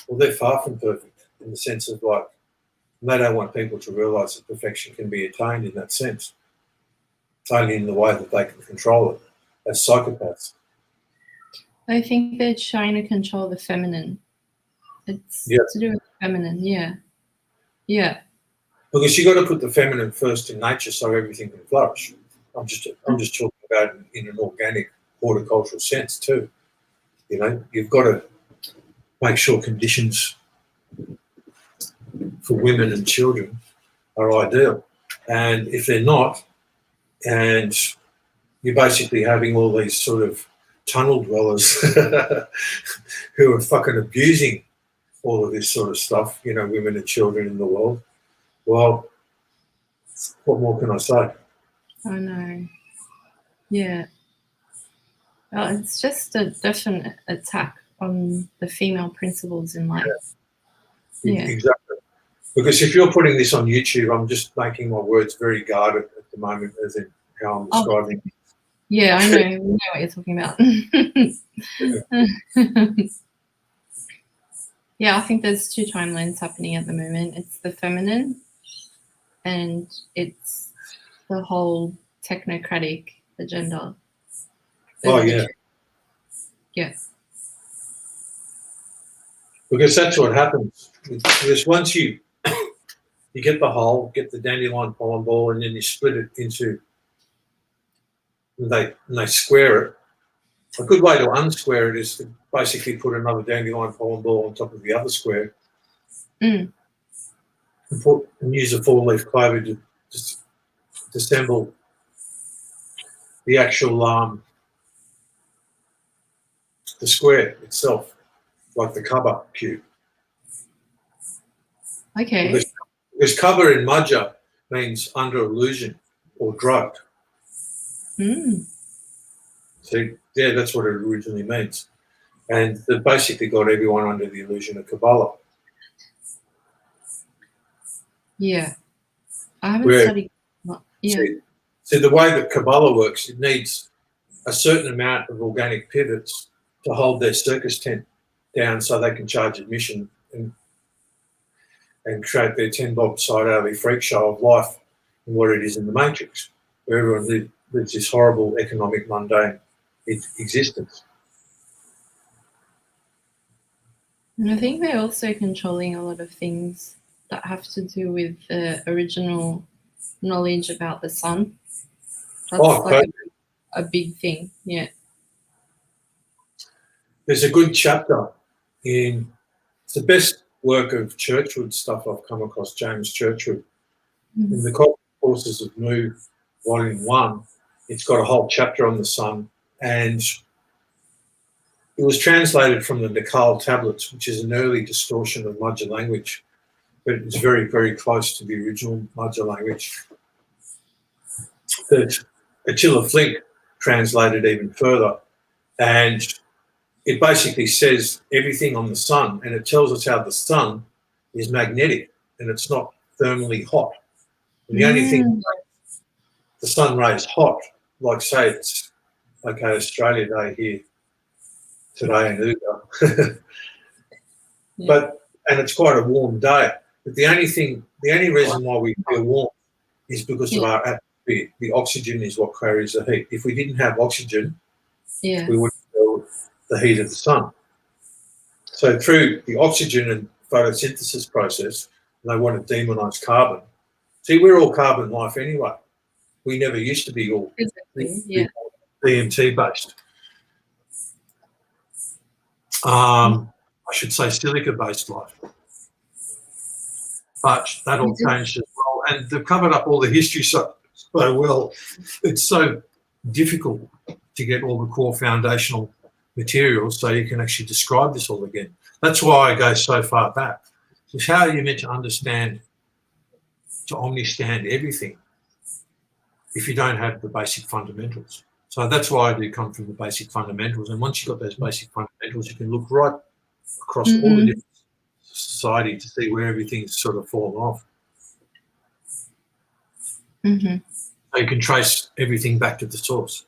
well, they're far from perfect in the sense of like, they don't want people to realise that perfection can be attained in that sense. It's only in the way that they can control it as psychopaths. I think they're trying to control the feminine. It's to do with the feminine, yeah. Because you got to put the feminine first in nature so everything can flourish. I'm just talking about it in an organic horticultural sense too. You know, you've got to make sure conditions for women and children are ideal. And if they're not, and you're basically having all these sort of tunnel dwellers who are fucking abusing all of this sort of stuff, you know, women and children in the world, well, what more can I say? I know. Yeah. Well, it's just a definite attack on the female principles in life. Yeah. Exactly. Because if you're putting this on YouTube, I'm just making my words very guarded at the moment, as in how I'm describing it. Yeah, I know. We know what you're talking about. Yeah, I think there's two timelines happening at the moment. It's the feminine and it's the whole technocratic agenda. Oh, yeah. Yeah. Because that's what happens. Because once you get the whole, get the dandelion pollen ball, and then you split it into, and they square it. A good way to unsquare it is to basically put another dandelion pollen ball on top of the other square, and use a four-leaf clover to assemble the actual the square itself, like the cover cube. Okay. Because cover in Magyar means under illusion or drugged. See, yeah, that's what it originally means. And they basically got everyone under the illusion of Kabbalah. Yeah. I haven't Where, studied. Yeah. see, the way that Kabbalah works, it needs a certain amount of organic pivots to hold their circus tent down so they can charge admission and create their 10-bob side alley freak show of life and what it is in the Matrix, where everyone lives this horrible economic mundane existence. And I think they're also controlling a lot of things that have to do with the original knowledge about the sun. That's like a big thing, yeah. There's a good chapter it's the best work of Churchwood stuff I've come across, James Churchwood. In the Cosmic Forces of Mu, Volume 1, it's got a whole chapter on the sun, and it was translated from the Nakal tablets, which is an early distortion of Magyar language, but it's very, very close to the original Magyar language. That Attila Flink translated even further, and it basically says everything on the sun, and it tells us how the sun is magnetic and it's not thermally hot. And the only thing the sun rays hot, like say it's okay, Australia Day here today in Uga, and it's quite a warm day. But the only reason why we feel warm is because of our atmosphere. The oxygen is what carries the heat. If we didn't have oxygen, we wouldn't feel the heat of the sun. So through the oxygen and photosynthesis process, and they want to demonize carbon. See, we're all carbon life anyway. We never used to be all DMT based. I should say silica based life. But that all changed as well. And they've covered up all the history so well. It's so difficult to get all the core foundational materials so you can actually describe this all again. That's why I go so far back. Because how are you meant to understand, to understand everything if you don't have the basic fundamentals? So that's why I do come from the basic fundamentals. And once you've got those basic fundamentals, you can look right across all the different society to see where everything's sort of fallen off. So you can trace everything back to the source.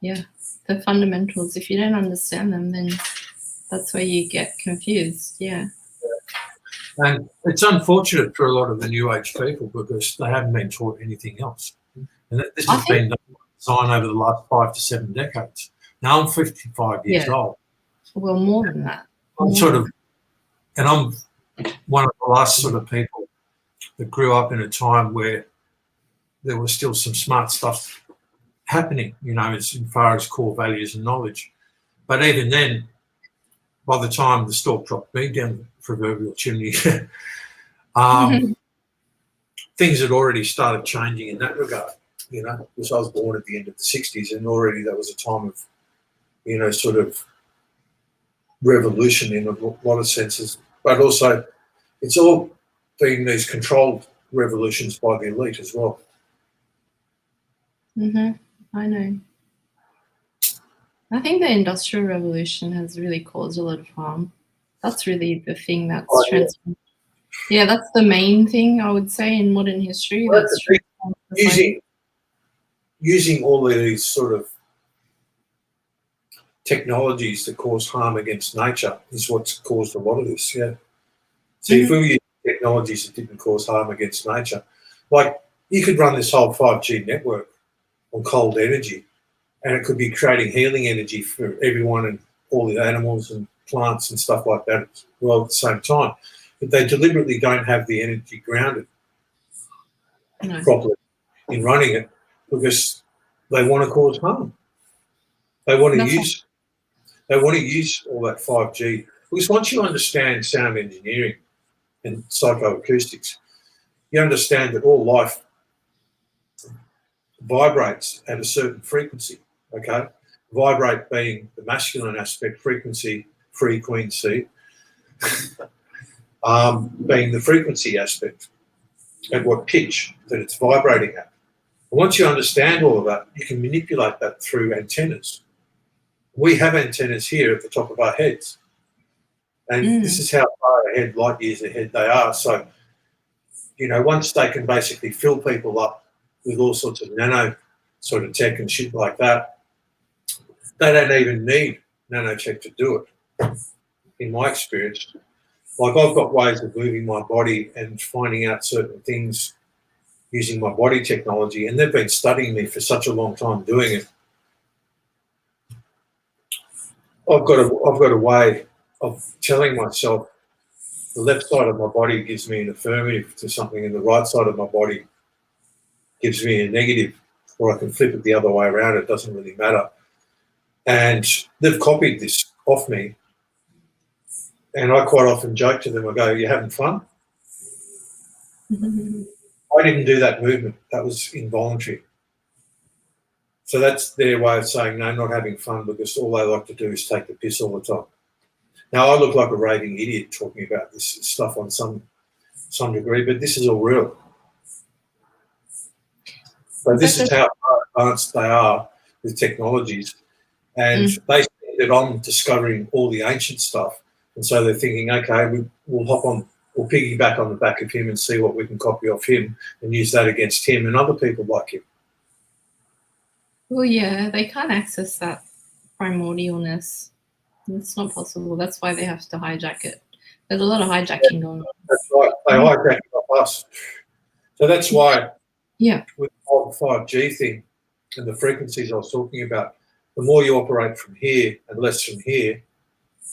Yeah, the fundamentals. If you don't understand them, then that's where you get confused. Yeah. And it's unfortunate for a lot of the New Age people because they haven't been taught anything else. And this has been designed over the last 5 to 7 decades. Now I'm 55 years old. Well, more than that. I'm I'm one of the last sort of people that grew up in a time where there was still some smart stuff happening, as far as core values and knowledge. But even then, by the time the stork dropped me down the proverbial chimney, things had already started changing in that regard, because I was born at the end of the 60s and already that was a time of, sort of revolution in a lot of senses. But also it's all been these controlled revolutions by the elite as well. I know. I think the Industrial Revolution has really caused a lot of harm. That's really the thing that's transformed. Yeah, that's the main thing I would say in modern history. Well, that's using all of these sort of technologies that cause harm against nature is what's caused a lot of this, yeah. So if we were using technologies that didn't cause harm against nature, like you could run this whole 5G network on cold energy and it could be creating healing energy for everyone and all the animals and plants and stuff like that as well at the same time. But they deliberately don't have the energy grounded properly in running it because they want to cause harm. They want to use all that 5G. Because once you understand sound engineering and psychoacoustics, you understand that all life vibrates at a certain frequency, okay? Vibrate being the masculine aspect, frequency being the frequency aspect, at what pitch that it's vibrating at. Once you understand all of that, you can manipulate that through antennas. We have antennas here at the top of our heads. And this is how far ahead, light years ahead they are. So, once they can basically fill people up with all sorts of nano sort of tech and shit like that, they don't even need nanotech to do it, in my experience. Like, I've got ways of moving my body and finding out certain things using my body technology, and they've been studying me for such a long time doing it. I've got a way of telling myself the left side of my body gives me an affirmative to something and the right side of my body gives me a negative, or I can flip it the other way around. It doesn't really matter. And they've copied this off me. And I quite often joke to them, I go, "You having fun?" I didn't do that movement. That was involuntary. So that's their way of saying, no, not having fun, because all they like to do is take the piss all the time. Now, I look like a raving idiot talking about this stuff on some degree, but this is all real. So this is how advanced they are with technologies. And they think that I'm discovering all the ancient stuff. And so they're thinking, okay, we'll piggyback on the back of him and see what we can copy off him and use that against him and other people like him. Well, yeah, they can't access that primordialness. It's not possible. That's why they have to hijack it. There's a lot of hijacking going on. That's right. They hijack it off us. So that's why with the whole 5G thing and the frequencies I was talking about, the more you operate from here and less from here,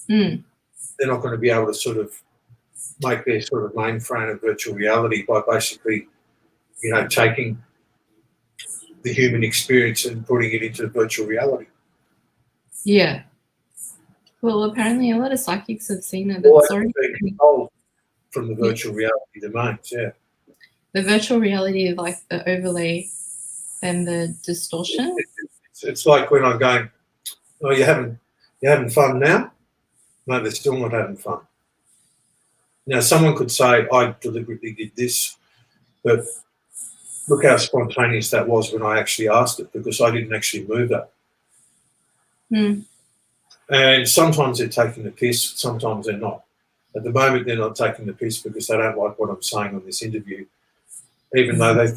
they're not going to be able to sort of make their sort of mainframe of virtual reality by basically, taking the human experience and putting it into virtual reality. Yeah. Well, apparently a lot of psychics have seen it. Well, being controlled from the virtual reality domains, The virtual reality of like the overlay and the distortion. It's like when I'm going, "Oh, you having fun now?" No, they're still not having fun. Now, someone could say, "I deliberately did this," but look how spontaneous that was when I actually asked it, because I didn't actually move that. And sometimes they're taking the piss, sometimes they're not. At the moment, they're not taking the piss because they don't like what I'm saying on this interview, even though they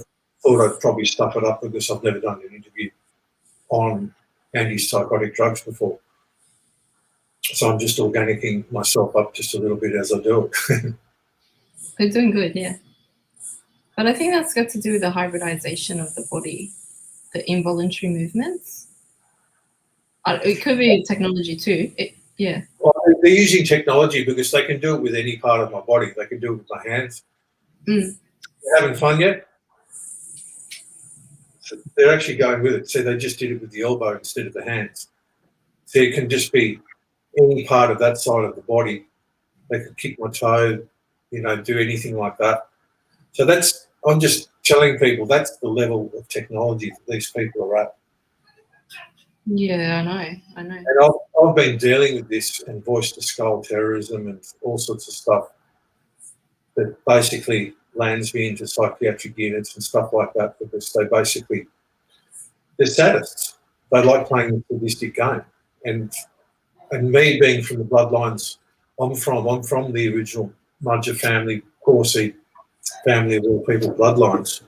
thought I'd probably stuff it up because I've never done an interview on antipsychotic drugs before. So I'm just organicing myself up just a little bit as I do it. They're doing good, yeah. But I think that's got to do with the hybridization of the body, the involuntary movements. It could be technology too. Well, they're using technology because they can do it with any part of my body. They can do it with my hands. You having fun yet? So they're actually going with it. So they just did it with the elbow instead of the hands. So it can just be any part of that side of the body. They could kick my toe, do anything like that. So I'm just telling people that's the level of technology that these people are at. Yeah, I know. And I've been dealing with this and voice to skull terrorism and all sorts of stuff that basically lands me into psychiatric units and stuff like that, because they're sadists. They like playing the sadistic game. And me being from the bloodlines I'm from the original Magyar family, Corsi family of all people bloodlines.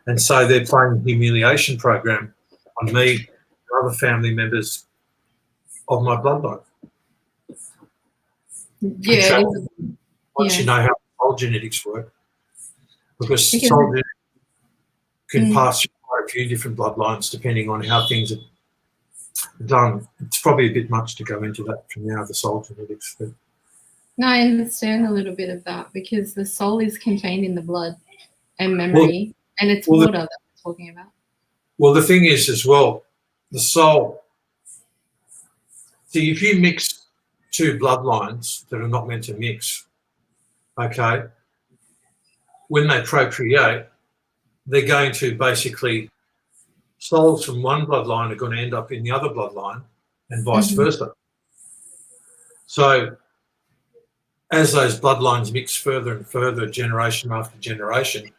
And so they're playing a humiliation program on me and other family members of my bloodline. Yeah. Once you know how soul genetics work, because soul genetics can pass through quite a few different bloodlines depending on how things are done. It's probably a bit much to go into that from now, the soul genetics. But no, I understand a little bit of that, because the soul is contained in the blood and memory, and it's water that we're talking about. Well, the thing is as well, the soul, see, if you mix two bloodlines that are not meant to mix, okay, when they procreate, they're going to basically, souls from one bloodline are going to end up in the other bloodline and vice versa. So as those bloodlines mix further and further, generation after generation,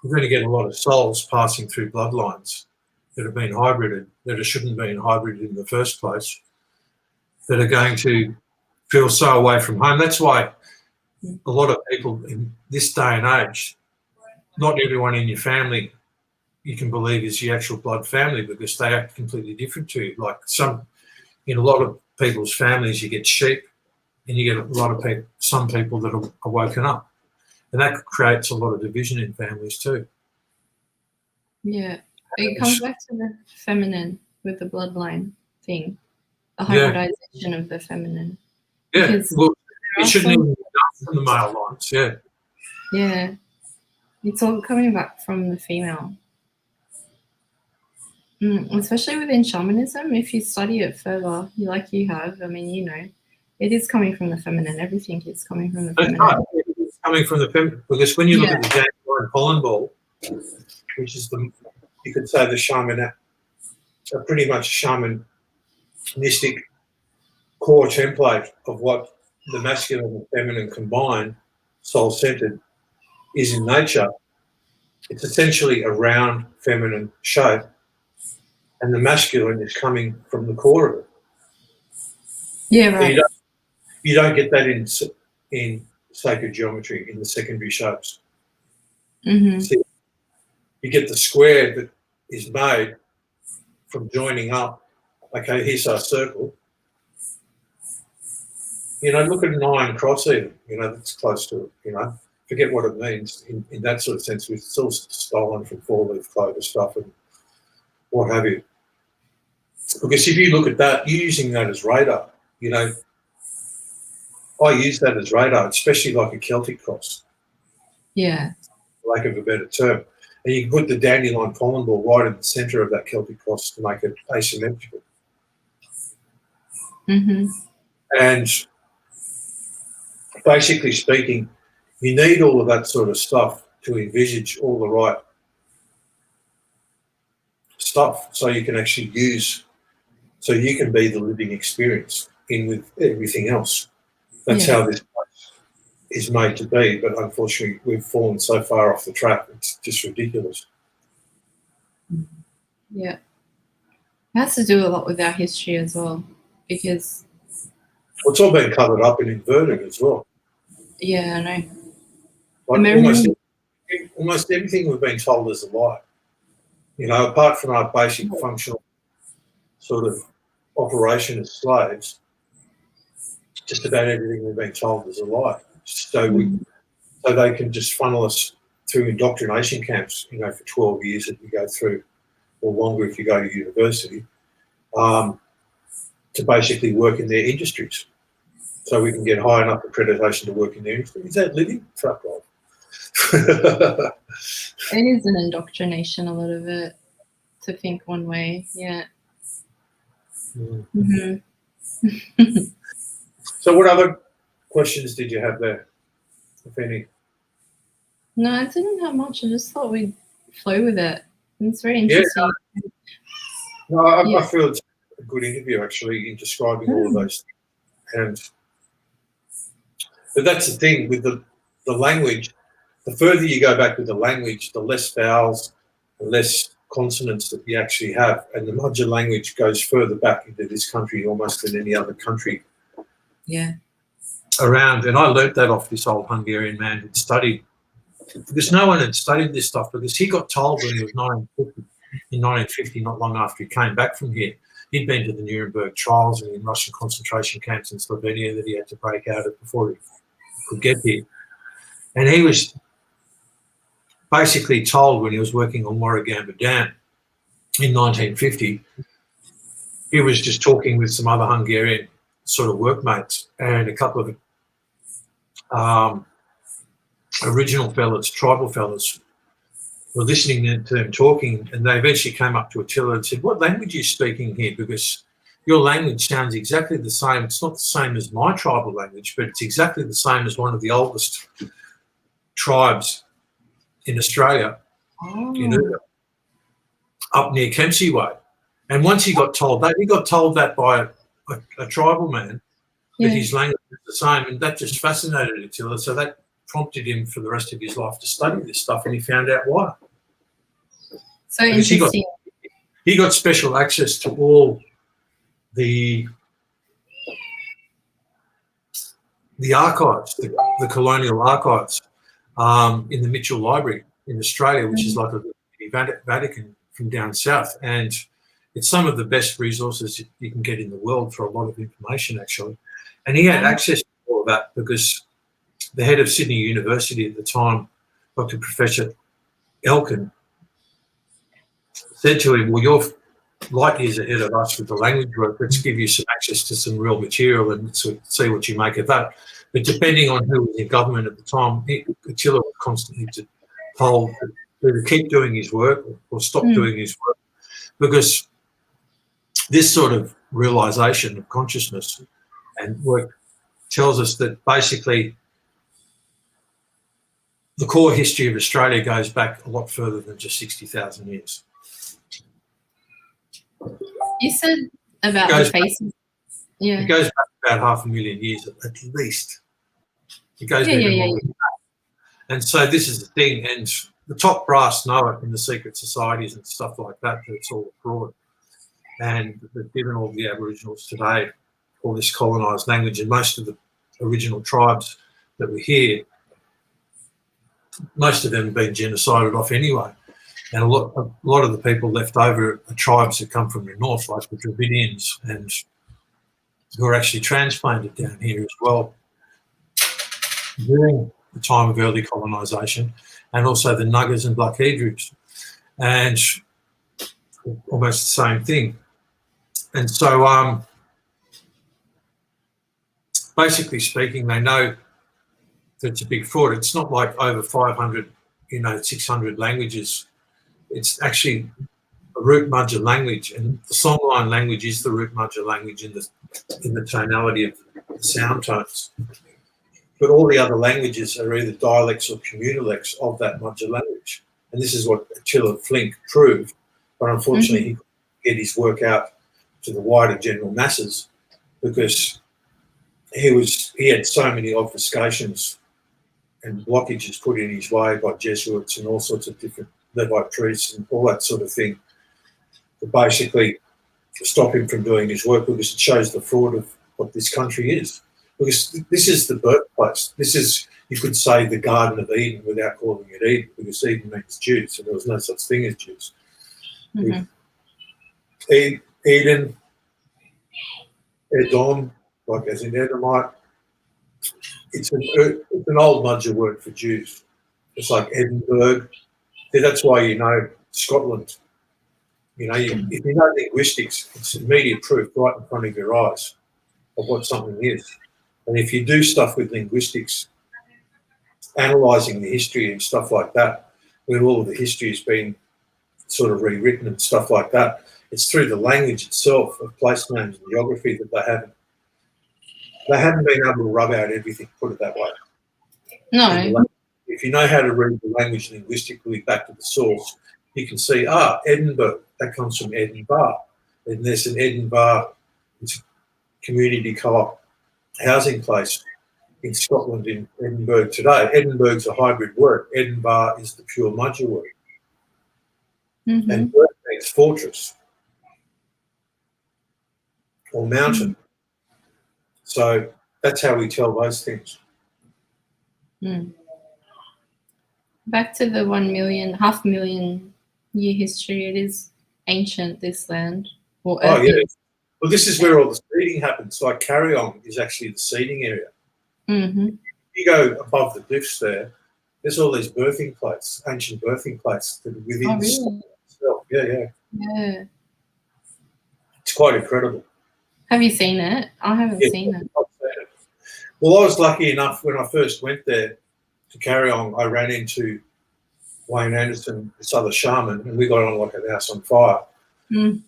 you're going to get a lot of souls passing through bloodlines that have been hybrided, that shouldn't have been hybrided in the first place, that are going to feel so away from home. That's why a lot of people in this day and age, not everyone in your family you can believe is your actual blood family, because they act completely different to you. Like in a lot of people's families, you get sheep, and you get a lot of people, some people that are woken up, and that creates a lot of division in families too. Yeah, it comes back to the feminine with the bloodline thing, the hybridization of the feminine. Yeah, Because well, it shouldn't even be done from the male lines. Yeah. Yeah, it's all coming back from the female. Especially within shamanism, if you study it further, like you have, I mean, you know, it is coming from the feminine. Everything is coming from the feminine. Right. It's coming from the feminine, because when you look at the dandelion pollen ball, which is you could say the shaman, pretty much shamanistic core template of what the masculine and feminine combined, soul-centered, is in nature. It's essentially a round feminine shape, and the masculine is coming from the core of it. Yeah, right. So you don't get that in sacred geometry, in the secondary shapes. Mm-hmm. So you get the square that is made from joining up. Okay, here's our circle. You know, look at an iron cross even. You know, that's close to it. You know, forget what it means in that sort of sense. It's all stolen from four-leaf clover stuff and what have you. Because if you look at that, you're using that as radar. You know, I use that as radar, especially like a Celtic cross. Yeah. For lack of a better term. And you can put the dandelion pollen ball right in the centre of that Celtic cross to make it asymmetrical. Mm-hmm. And basically speaking, you need all of that sort of stuff to envisage all the right stuff, so you can actually use, so you can be the living experience in with everything else. That's how this place is made to be, but unfortunately we've fallen so far off the track, it's just ridiculous. Yeah. It has to do a lot with our history as well, because it's all been covered up and inverted as well. Yeah, I know. Like almost everything we've been told is a lie. You know, apart from our basic functional sort of operation as slaves, just about everything we've been told is a lie. So they can just funnel us through indoctrination camps, you know, for 12 years that we go through, or longer if you go to university, to basically work in their industries. So we can get high enough accreditation to work in their industry. Is that living? Fuck off. It is an indoctrination, a lot of it, to think one way. Yeah. Mm-hmm. So what other questions did you have there, if any? No, I didn't have much. I just thought we'd flow with it. It's very interesting. Yeah. I feel it's a good interview, actually, in describing all of those things. But that's the thing with the language. The further you go back with the language, the less vowels, the less consonants that you actually have. And the Magyar language goes further back into this country almost than any other country around. And I learnt that off this old Hungarian man who'd studied, because no one had studied this stuff, because he got told when he was 1950, not long after he came back from here, he'd been to the Nuremberg trials and in Russian concentration camps in Slovenia that he had to break out of before he could get here. And he was basically told when he was working on Warragamba Dam in 1950, he was just talking with some other Hungarian sort of workmates, and a couple of original fellas, tribal fellas, were listening to them talking, and they eventually came up to Attila and said, "What language are you speaking here? Because your language sounds exactly the same. It's not the same as my tribal language, but it's exactly the same as one of the oldest tribes in Australia, up near Kempsey Way." And once he got told that by a tribal man, that his language is the same, and that just fascinated Attila. So that prompted him for the rest of his life to study this stuff, and he found out why. So Because interesting. he got special access to all the archives, the colonial archives in the Mitchell Library in Australia, which is like a Vatican from down south. And it's some of the best resources you can get in the world for a lot of information, actually. And he had access to all of that because the head of Sydney University at the time, Dr. Professor Elkin, said to him, well, you're light years ahead of us with the language work. Let's give you some access to some real material and see what you make of that. But depending on who was in government at the time, Attila was constantly told to keep doing his work or stop doing his work, because this sort of realisation of consciousness and work tells us that basically the core history of Australia goes back a lot further than just 60,000 years. You said about the faces. Yeah. It goes back about 500,000 years at least. It goes even longer than that. And so this is the thing, and the top brass know it in the secret societies and stuff like that it's all fraud. And they've given all the Aboriginals today all this colonised language, and most of the original tribes that were here, most of them have been genocided off anyway. And a lot of the people left over are tribes that come from the north, like the Dravidians, and who are actually transplanted down here as well during the time of early colonisation, and also the Nuggers and Blackheedrus, and almost the same thing. And so basically speaking, they know that it's a big fraud. It's not like over 500, 600 languages. It's actually a root Magyar language, and the songline language is the root Magyar language in the tonality of the sound tones. But all the other languages are either dialects or communal-lects of that Magyar language. And this is what Attila Flink proved, but unfortunately he couldn't get his work out to the wider general masses because he had so many obfuscations and blockages put in his way by Jesuits and all sorts of different Levite priests and all that sort of thing to basically stop him from doing his work, because it shows the fraud of what this country is. Because this is the birthplace. This is, you could say, the Garden of Eden without calling it Eden, because Eden means Jews, and there was no such thing as Jews. Eden, Edom, like as in Edomite, it's an old Magyar word for Jews. It's like Edinburgh. That's why you know Scotland. If you know linguistics, it's immediate proof right in front of your eyes of what something is. And if you do stuff with linguistics, analysing the history and stuff like that, when all of the history has been sort of rewritten and stuff like that, it's through the language itself of place names and geography that they haven't been able to rub out everything, put it that way. No. If you know how to read the language linguistically back to the source, you can see, Edinburgh, that comes from Edinburgh. And there's an Edinburgh, it's a community co-op housing place in Scotland, in Edinburgh today. Edinburgh's a hybrid word. Edinburgh is the pure Magyar word. And word means fortress or mountain. So that's how we tell those things. Back to the 500,000 year history. It is ancient, this land. Or Earth is. Well, this is where all the seeding happens. Like Carryong is actually the seeding area. You go above the cliffs there's all these birthing plates, ancient birthing plates that are within the soil itself. Yeah. It's quite incredible. Have you seen it? I haven't seen it. I've seen it. Well, I was lucky enough when I first went there to Carryong, I ran into Wayne Anderson, this other shaman, and we got on like a house on fire. And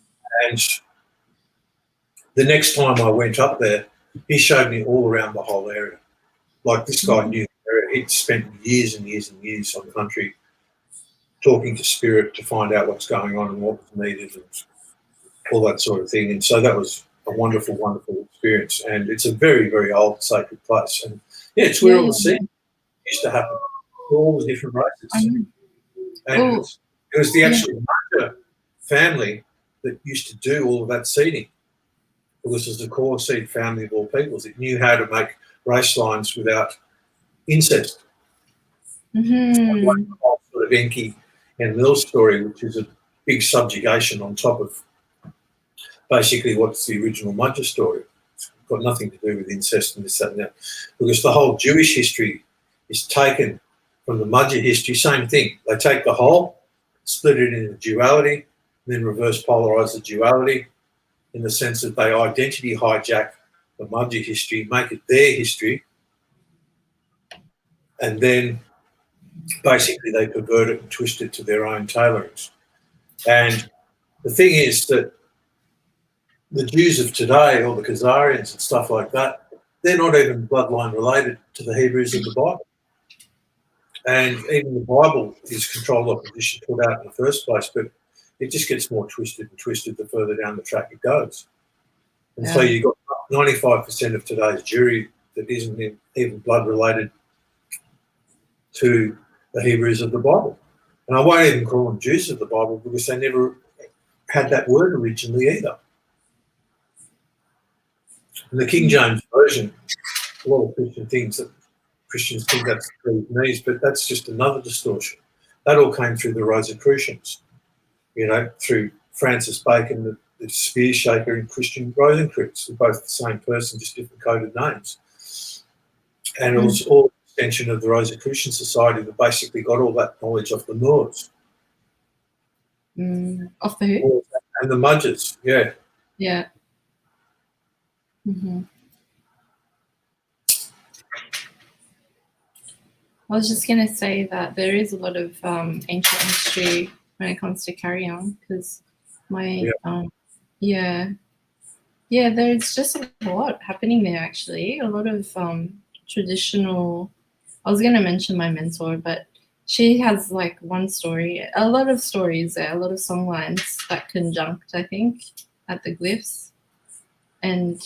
the next time I went up there, he showed me all around the whole area. Like this guy knew the area. He'd spent years and years and years on country talking to spirit to find out what's going on and what was needed and all that sort of thing. And so that was a wonderful, wonderful experience. And it's a very, very old sacred place. And it's where all the seed. used to happen to all the different races. And it was the actual Magyar family that used to do all of that seeding. It was the core seed family of all peoples. It knew how to make race lines without incest. Mm-hmm. Like the whole sort of Enki and Mill story, which is a big subjugation on top of basically what's the original Magyar story. It's got nothing to do with incest and this, that, and that. Because the whole Jewish history is taken from the Magyar history, same thing. They take the whole, split it into duality, then reverse polarize the duality in the sense that they identity hijack the Magyar history, make it their history, and then basically they pervert it and twist it to their own tailorings. And the thing is that the Jews of today, or the Khazarians and stuff like that, they're not even bloodline related to the Hebrews of the Bible. And even the Bible is controlled opposition put out in the first place, but it just gets more twisted and twisted the further down the track it goes. And so you've got 95% of today's Jewry that isn't even blood related to the Hebrews of the Bible. And I won't even call them Jews of the Bible because they never had that word originally either. In the King James Version, a lot of Christian things that Christians think that's the knees, but that's just another distortion. That all came through the Rosicrucians, you know, through Francis Bacon, the spear shaker, and Christian Rosencreutz. They're both the same person, just different coded names. And it was all an extension of the Rosicrucian Society that basically got all that knowledge off the Moors. Off the who? And the Magyars, yeah. Yeah. Mm-hmm. I was just going to say that there is a lot of ancient history when it comes to carry-on because there's just a lot happening there actually. A lot of traditional, I was going to mention my mentor, but she has like one story, a lot of stories there, a lot of song lines that conjunct, I think, at the glyphs. And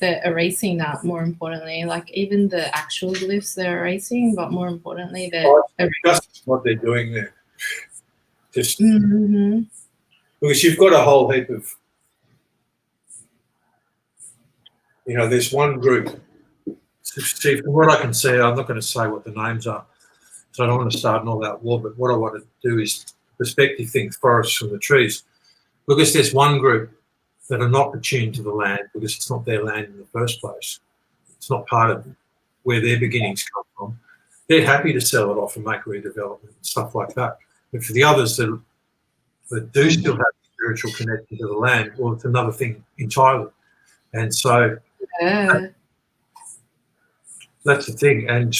they're erasing that, more importantly. Like even the actual glyphs they're erasing, but more importantly, that's what they're doing there. Just because you've got a whole heap of, you know, there's one group. See, from what I can see, I'm not going to say what the names are, so I don't want to start an all-out war. But what I want to do is perspective things, forests from the trees, because there's one group that are not attuned to the land because it's not their land in the first place. It's not part of where their beginnings come from. They're happy to sell it off and make redevelopment and stuff like that. But for the others that do still have spiritual connection to the land, well, it's another thing entirely. And so that's the thing. And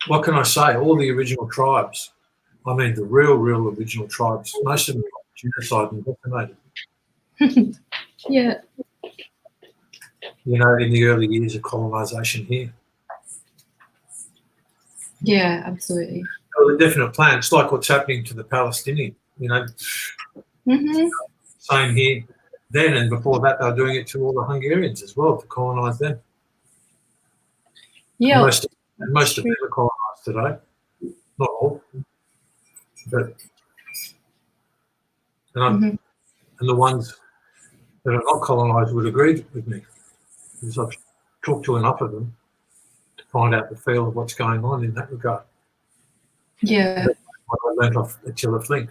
what can I say? All the original tribes, I mean the real original tribes, most of them got genocide and decimated. Yeah. You know, in the early years of colonisation here. Yeah, absolutely. There were definite plans. It's like what's happening to the Palestinians, you know. Same here then, and before that they were doing it to all the Hungarians as well to colonise them. Yeah. Most of them are colonised today. Not all. But and the ones that are not colonised would agree with me because I've talked to enough of them to find out the feel of what's going on in that regard. Yeah. What I learned off Attila Flink.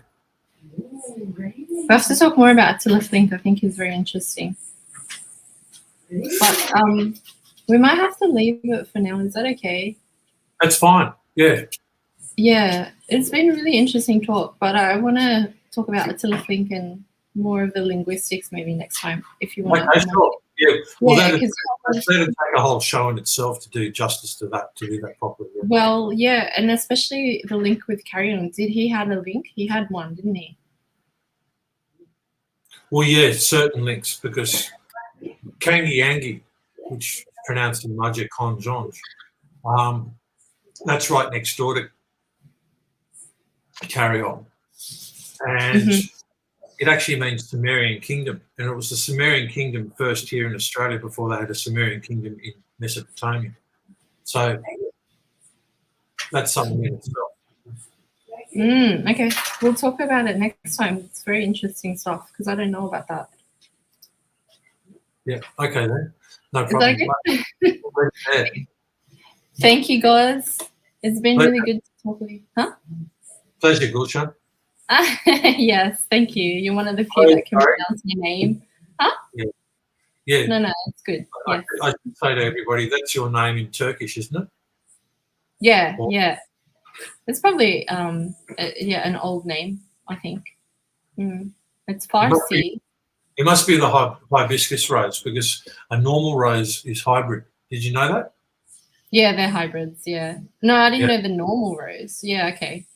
We have to talk more about Attila Flink. I think he's very interesting. But we might have to leave it for now. Is that okay? That's fine. Yeah. Yeah. It's been a really interesting talk, but I want to talk about Attila Flink and more of the linguistics maybe next time if you want. Okay, sure. Yeah. Well, that'd take a whole show in itself to do justice to that, to do that properly. Yeah. Well, yeah, and especially the link with Carry On. Did he have a link? He had one, didn't he? Well, yeah, certain links because Kangi Yangi, which is pronounced in Magyar Konzsonj, that's right next door to Carry On. And it actually means Sumerian kingdom. And it was the Sumerian kingdom first here in Australia before they had a Sumerian kingdom in Mesopotamia. So that's something in itself. Okay, we'll talk about it next time. It's very interesting stuff because I don't know about that. Yeah. Okay then. No Is problem. that Yeah. good? Thank you, Goz. It's been really good to talk with you. Huh? Pleasure, Gulshan. Yes, thank you. You're one of the few that can pronounce your name. Huh? Yeah. No, it's good. Yes. I should say to everybody, that's your name in Turkish, isn't it? Yeah, yeah. It's probably an old name, I think. It's Farsi. It must be the hibiscus rose because a normal rose is hybrid. Did you know that? Yeah, they're hybrids. Yeah. No, I didn't know the normal rose. Yeah. Okay.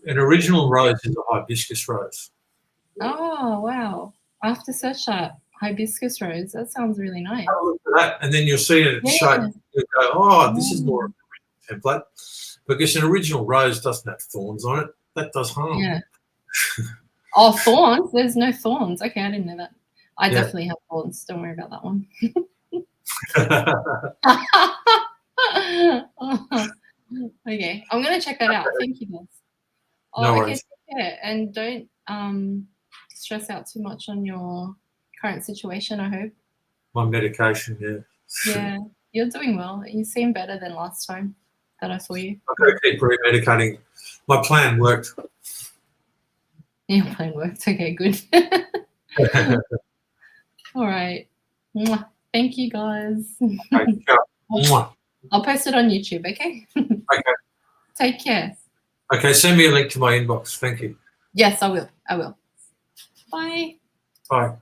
An original rose is a hibiscus rose. Oh wow! I have to search that hibiscus rose. That sounds really nice. Have a look at that, and then you'll see it shape. You'll go, oh, this is more of an original template because an original rose doesn't have thorns on it. That does harm. Yeah. Oh, thorns? There's no thorns. Okay, I didn't know that. I definitely have thorns. Don't worry about that one. Okay, I'm gonna check that out. Thank you, guys. Oh, no okay, worries. take care. And don't stress out too much on your current situation, I hope. My medication, yeah. Yeah, you're doing well. You seem better than last time that I saw you. I've got to keep remedicating. My plan worked. Your plan worked. Okay, good. All right. Mwah. Thank you, guys. Okay, ciao. I'll post it on YouTube, okay? Okay. Take care. Okay, send me a link to my inbox. Thank you. Yes, I will. Bye. Bye.